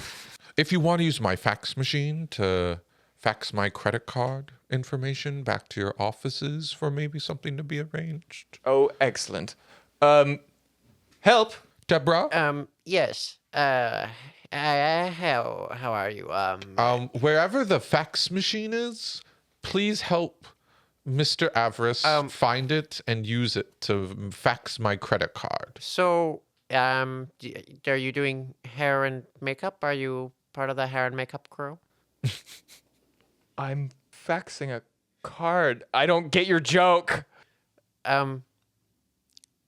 If you want to use my fax machine to fax my credit card information back to your offices for maybe something to be arranged. Oh, excellent. Help. Deborah? Yes. How are you? Wherever the fax machine is, please help Mr. Avarice find it and use it to fax my credit card. So, are you doing hair and makeup? Are you part of the hair and makeup crew? I'm faxing a card. I don't get your joke.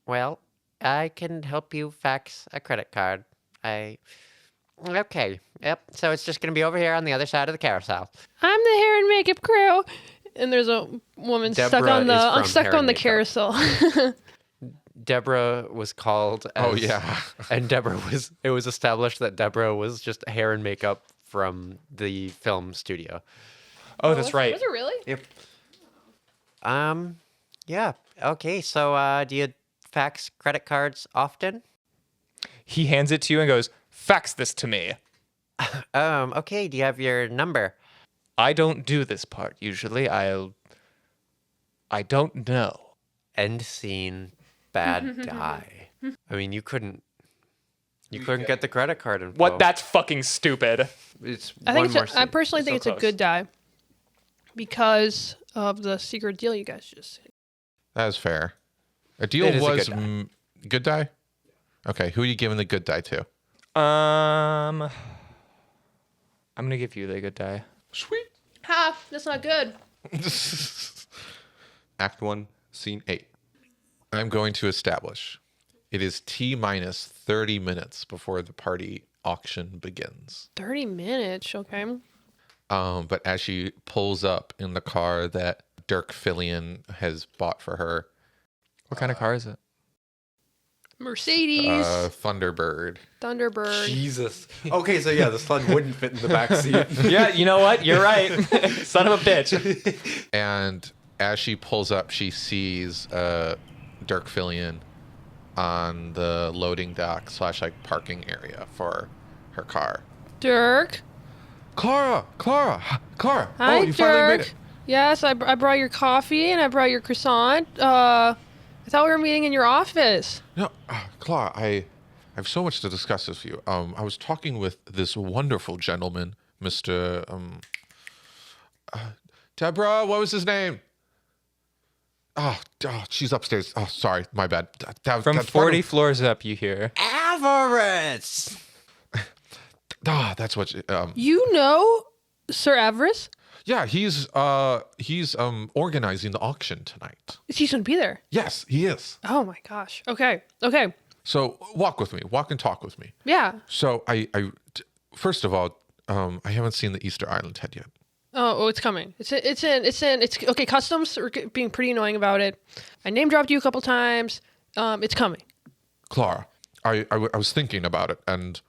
Well, I can help you fax a credit card. Okay. Yep. So it's just gonna be over here on the other side of the carousel. I'm the hair and makeup crew. And there's a woman stuck Deborah on is from hair and the makeup. carousel. Deborah was called as, Oh, yeah. and it was established that Deborah was just hair and makeup from the film studio. Oh, that's right. Was it really? Yep. Yeah. Okay. So, do you fax credit cards often? He hands it to you and goes, fax this to me. Okay. Do you have your number? I don't do this part usually. I don't know. End scene. Bad guy. I mean, you couldn't get the credit card info. What? That's fucking stupid. It's I one think more it's I scene. personally think So it's a close. good die because of the secret deal you guys just. That is fair. A deal It is a was good die. good die? Okay, who are you giving the good die to? I'm gonna give you the good die. Sweet. Ha! That's not good. Act 1, Scene 8. I'm going to establish it is T minus 30 minutes before the party auction begins. 30 minutes. Okay. But as she pulls up in the car that Dirk Fillion has bought for her, What kind of car is it? Mercedes, Thunderbird. Thunderbird. Jesus. Okay, so yeah, the sled wouldn't fit in the back seat. Yeah, you know what? You're right. Son of a bitch. And as she pulls up, she sees Dirk Fillion on the loading dock / like parking area for her car. Dirk. Clara! Hi, Oh, you finally made Dirk. it. Yes, I brought your coffee and I brought your croissant. I thought we were meeting in your office. No, Clara, I have so much to discuss with you. I was talking with this wonderful gentleman, Mr. Deborah, what was his name? Oh, she's upstairs. Oh, sorry, my bad. From 40 floors up, you hear. Avarice! That's what. You know Sir Everest? Yeah, he's organizing the auction tonight. Is he going to be there? Yes, he is. Oh my gosh. Okay. Okay. So walk with me. Walk and talk with me. Yeah. So first of all, I haven't seen the Easter Island head yet. Oh, it's coming. It's okay. Customs are being pretty annoying about it. I name dropped you a couple times. It's coming. Clara, I was thinking about it, and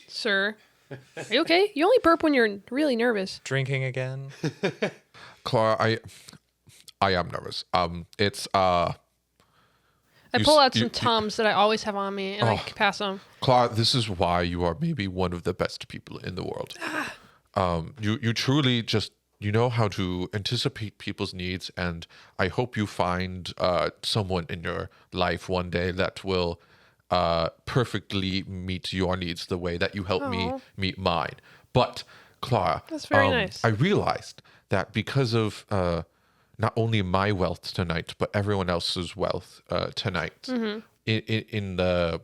Sir, are you okay? You only burp when you're really nervous. Drinking again. Clara, I am nervous. It's I You pull s- out some you- Tums that I always have on me, and I pass them. Clara, this is why you are maybe one of the best people in the world. You truly just you know how to anticipate people's needs, and I hope you find someone in your life one day that will perfectly meet your needs the way that you help me Aw. meet mine. But Clara, That's very nice. I realized that because of not only my wealth tonight, but everyone else's wealth tonight Mm-hmm. in the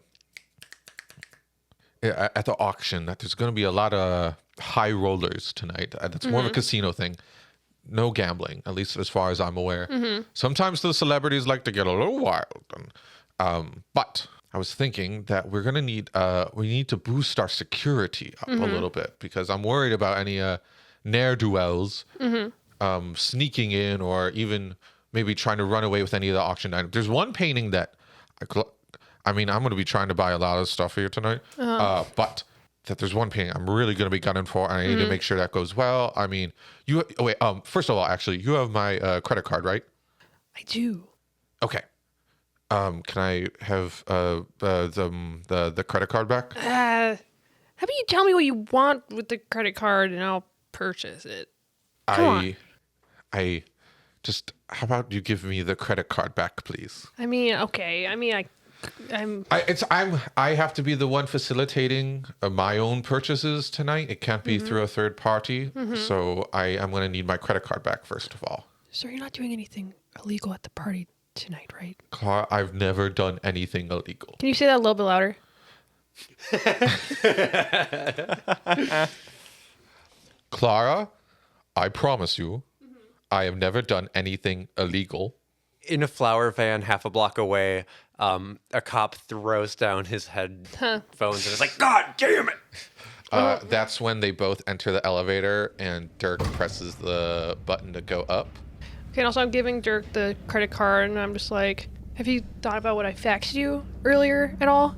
at the auction, that there's going to be a lot of high rollers tonight. That's more of a casino thing. No gambling, at least as far as I'm aware. Sometimes the celebrities like to get a little wild, but I was thinking that we're gonna need we need to boost our security up a little bit, because I'm worried about any ne'er-do-wells sneaking in, or even maybe trying to run away with any of the auction items. There's one painting that I'm going to be trying to buy a lot of stuff here tonight, but that there's one painting I'm really going to be gunning for, and I need to make sure that goes well. I mean, first of all, actually, you have my credit card, right? I do. Okay. Can I have the credit card back? How about you tell me what you want with the credit card, and I'll purchase it. Come on. I just, how about you give me the credit card back, please? I mean, okay. I mean, I have to be the one facilitating my own purchases tonight. It can't be through a third party. So I'm going to need my credit card back first of all. So you're not doing anything illegal at the party tonight, right? Clara, I've never done anything illegal. Can you say that a little bit louder? Clara, I promise you, I have never done anything illegal. In a flower van half a block away, a cop throws down his headphones and is like, God damn it! That's when they both enter the elevator and Dirk presses the button to go up. Okay, and also I'm giving Dirk the credit card, and I'm just like, have you thought about what I faxed you earlier at all?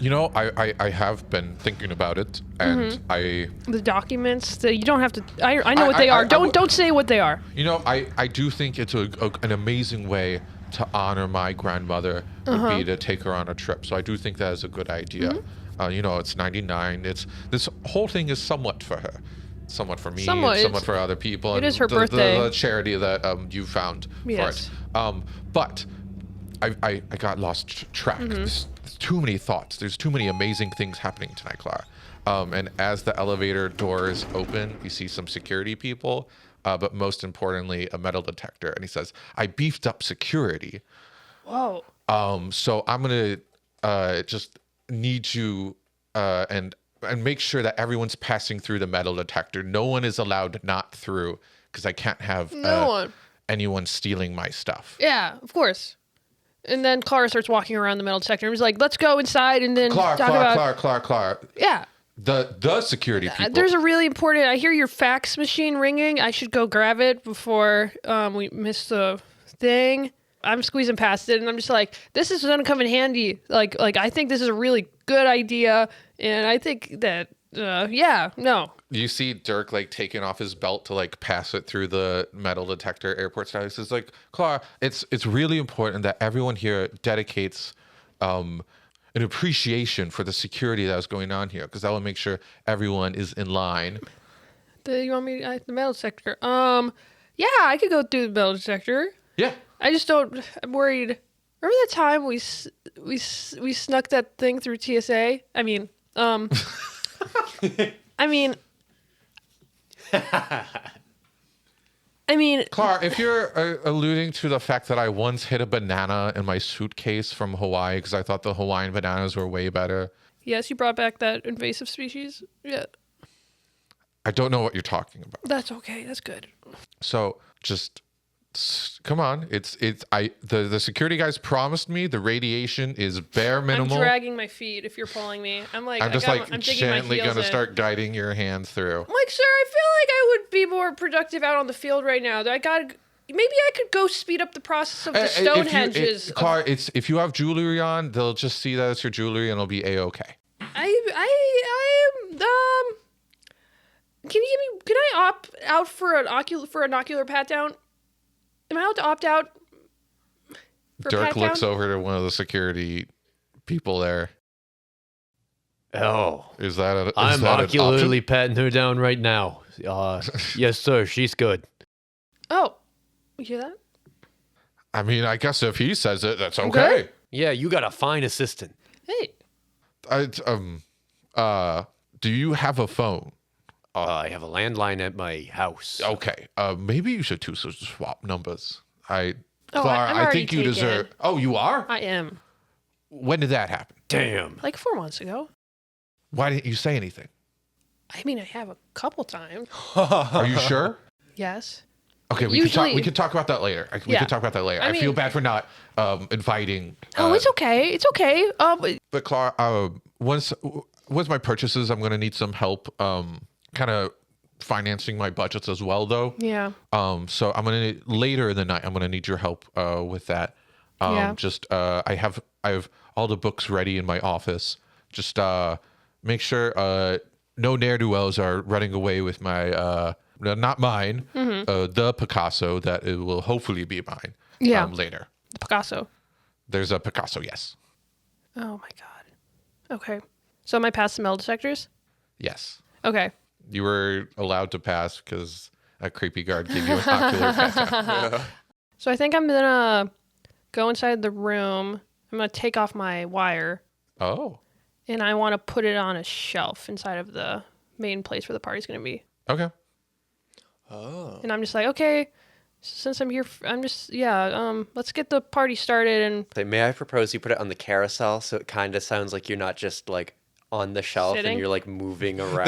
I have been thinking about it, and The documents, you don't have to. I know what they are. Don't say what they are. I do think it's an amazing way to honor my grandmother would be to take her on a trip. So I do think that is a good idea. It's 99. This whole thing is somewhat for her, somewhat for me, somewhat for other people. It is her birthday. The charity that you found for it. But I got lost track. There's too many thoughts. There's too many amazing things happening tonight, Clara. And as the elevator doors open, you see some security people, but most importantly, a metal detector. And he says, I beefed up security. Whoa. So I'm going to just need you and make sure that everyone's passing through the metal detector. No one is allowed not through because I can't have anyone stealing my stuff. Yeah, of course. And then Clara starts walking around the metal detector and he's like, let's go inside and then talk about... Clara. Yeah. The security people. There's a really important... I hear your fax machine ringing. I should go grab it before we miss the thing. I'm squeezing past it and I'm just like, this is going to come in handy. Like I think this is a really good idea. And I think that, no. You see Dirk taking off his belt to pass it through the metal detector airport style. He says Clara, it's really important that everyone here dedicates an appreciation for the security that was going on here, because that will make sure everyone is in line. You want me the metal detector? Yeah, I could go through the metal detector. Yeah. I just don't. I'm worried. Remember that time we snuck that thing through TSA? I mean. Clara, if you're alluding to the fact that I once hid a banana in my suitcase from Hawaii because I thought the Hawaiian bananas were way better. Yes, you brought back that invasive species. Yeah. I don't know what you're talking about. That's okay. That's good. So just come on. The security guys promised me the radiation is bare minimal. I'm dragging my feet if you're pulling me. I'm gently gonna start guiding your hands through. I'm like, sir, I feel like I would be more productive out on the field right now. Maybe I could go speed up the process of the Stonehenges. Clara, if you have jewelry on, they'll just see that it's your jewelry and it'll be A-okay. Can I opt out for an ocular pat down? Am I allowed to opt out? Dirk looks over to one of the security people there. Oh. Is that I'm ocularly patting her down right now. Yes, sir. She's good. Oh. You hear that? I mean, I guess if he says it, that's okay. Okay. Yeah, you got a fine assistant. Hey. Do you have a phone? I have a landline at my house. Okay. Maybe you should swap numbers. Clara, I'm I think you deserve. Oh, you are? I am. When did that happen? Damn. 4 months ago. Why didn't you say anything? I mean, I have a couple times. Are you sure? Yes. Okay, we can talk about that later. We can talk about that later. I feel bad for not inviting. Oh, it's okay. It's okay. But Clara, once my purchases, I'm going to need some help. Kind of financing my budgets as well, though. Yeah. So I'm gonna later in the night. I'm gonna need your help with that. I have all the books ready in my office. Just make sure no ne'er-do-wells are running away with my not mine, the Picasso that it will hopefully be mine. Yeah. Later. The Picasso. There's a Picasso, yes. Oh my god. Okay. So am I past the metal detectors? Yes. Okay. You were allowed to pass because a creepy guard gave you an ocular pat. So I think I'm gonna go inside the room. I'm gonna take off my wire. Oh. And I want to put it on a shelf inside of the main place where the party's gonna be. Okay. Oh. And I'm just like, okay, since I'm here, let's get the party started. And May I propose you put it on the carousel so it kind of sounds like you're not just on the shelf Sitting? and you're moving around.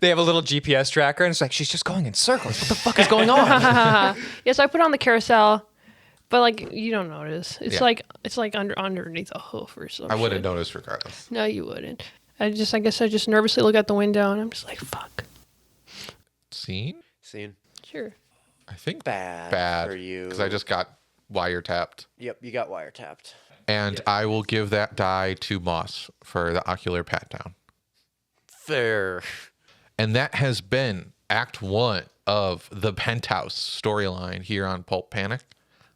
They have a little GPS tracker and it's she's just going in circles. What the fuck is going on? Yeah, so I put it on the carousel, but you don't notice. It's it's underneath a hoof or something. I wouldn't notice regardless. No, you wouldn't. I guess I just nervously look out the window and I'm just like, fuck. Scene? Sure. I think bad for you. because I just got wiretapped. Yep, you got wiretapped. And I will give that die to Moss for the ocular pat down. Fair. And that has been Act 1 of the Penthouse storyline here on Pulp Panic.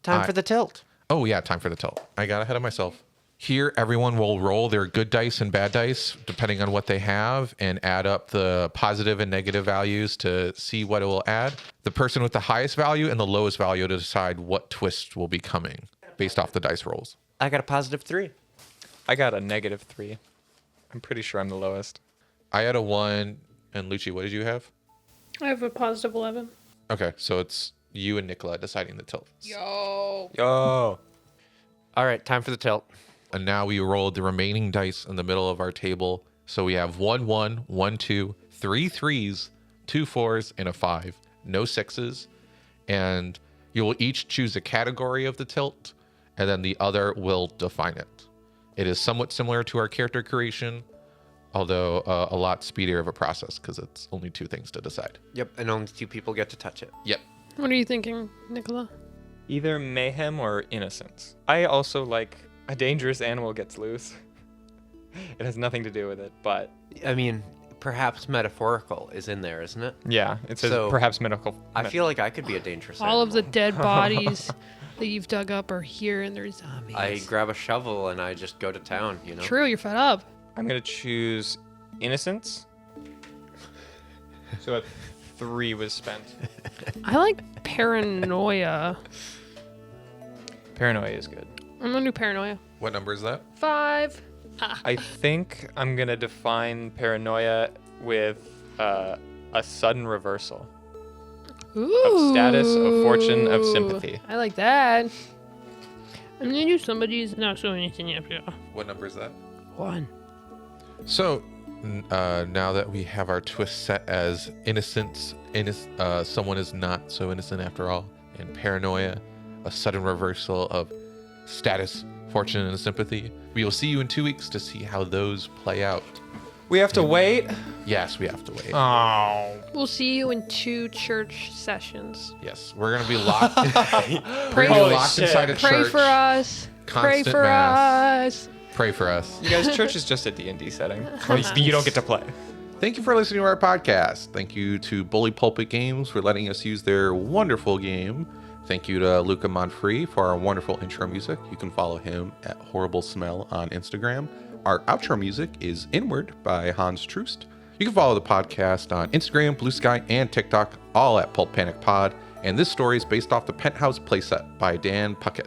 Time for the tilt. Oh, yeah, time for the tilt. I got ahead of myself. Here, everyone will roll their good dice and bad dice, depending on what they have, and add up the positive and negative values to see what it will add. The person with the highest value and the lowest value to decide what twist will be coming based off the dice rolls. I got a +3. I got a -3. I'm pretty sure I'm the lowest. I had a 1, and Lucci, what did you have? I have a +11. Okay, so it's you and Nicola deciding the tilt. Yo. Yo. All right, time for the tilt. And now we rolled the remaining dice in the middle of our table. So we have 1 1, 1 2, 3 3s, 2 4s, and a 5. No 6s. And you will each choose a category of the tilt, and then the other will define it. It is somewhat similar to our character creation, although a lot speedier of a process because it's only 2 things to decide. Yep, and only 2 people get to touch it. Yep. What are you thinking, Nicola? Either mayhem or innocence. I also like a dangerous animal gets loose. It has nothing to do with it, but I mean, perhaps metaphorical is in there, isn't it? yeah, it says So, perhaps medical. I feel like I could be a dangerous All of the animal. dead bodies that you've dug up are here and they're zombies. I grab a shovel and I just go to town, you know? True, you're fed up. I'm gonna choose innocence. So a 3 was spent. I like paranoia. Paranoia is good. I'm gonna do paranoia. What number is that? 5. I think I'm gonna define paranoia with a sudden reversal. Ooh. Status, of fortune, of sympathy. I like that. I'm gonna do somebody's not so anything after. What number is that? 1. So now that we have our twist set as innocence, someone is not so innocent after all, and paranoia, a sudden reversal of status, fortune, and sympathy, we will see you in 2 weeks to see how those play out. We have to wait. Yes, we have to wait. Oh. We'll see you in 2 church sessions. Yes, we're gonna be locked. Pray, we're gonna be Holy locked shit. inside a pray church. for us. Pray Constant for mass. us. Pray for us. You guys, church is just a D&D setting. You don't get to play. Thank you for listening to our podcast. Thank you to Bully Pulpit Games for letting us use their wonderful game. Thank you to Luca Monfrey for our wonderful intro music. You can follow him at Horrible Smell on Instagram. Our outro music is Inward by Hans Troost. You can follow the podcast on Instagram, Blue Sky, and TikTok, all at Pulp Panic Pod. And this story is based off the Penthouse Playset by Dan Puckett,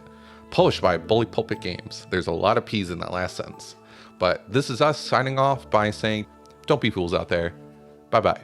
published by Bully Pulpit Games. There's a lot of P's in that last sentence. But this is us signing off by saying, don't be fools out there. Bye-bye.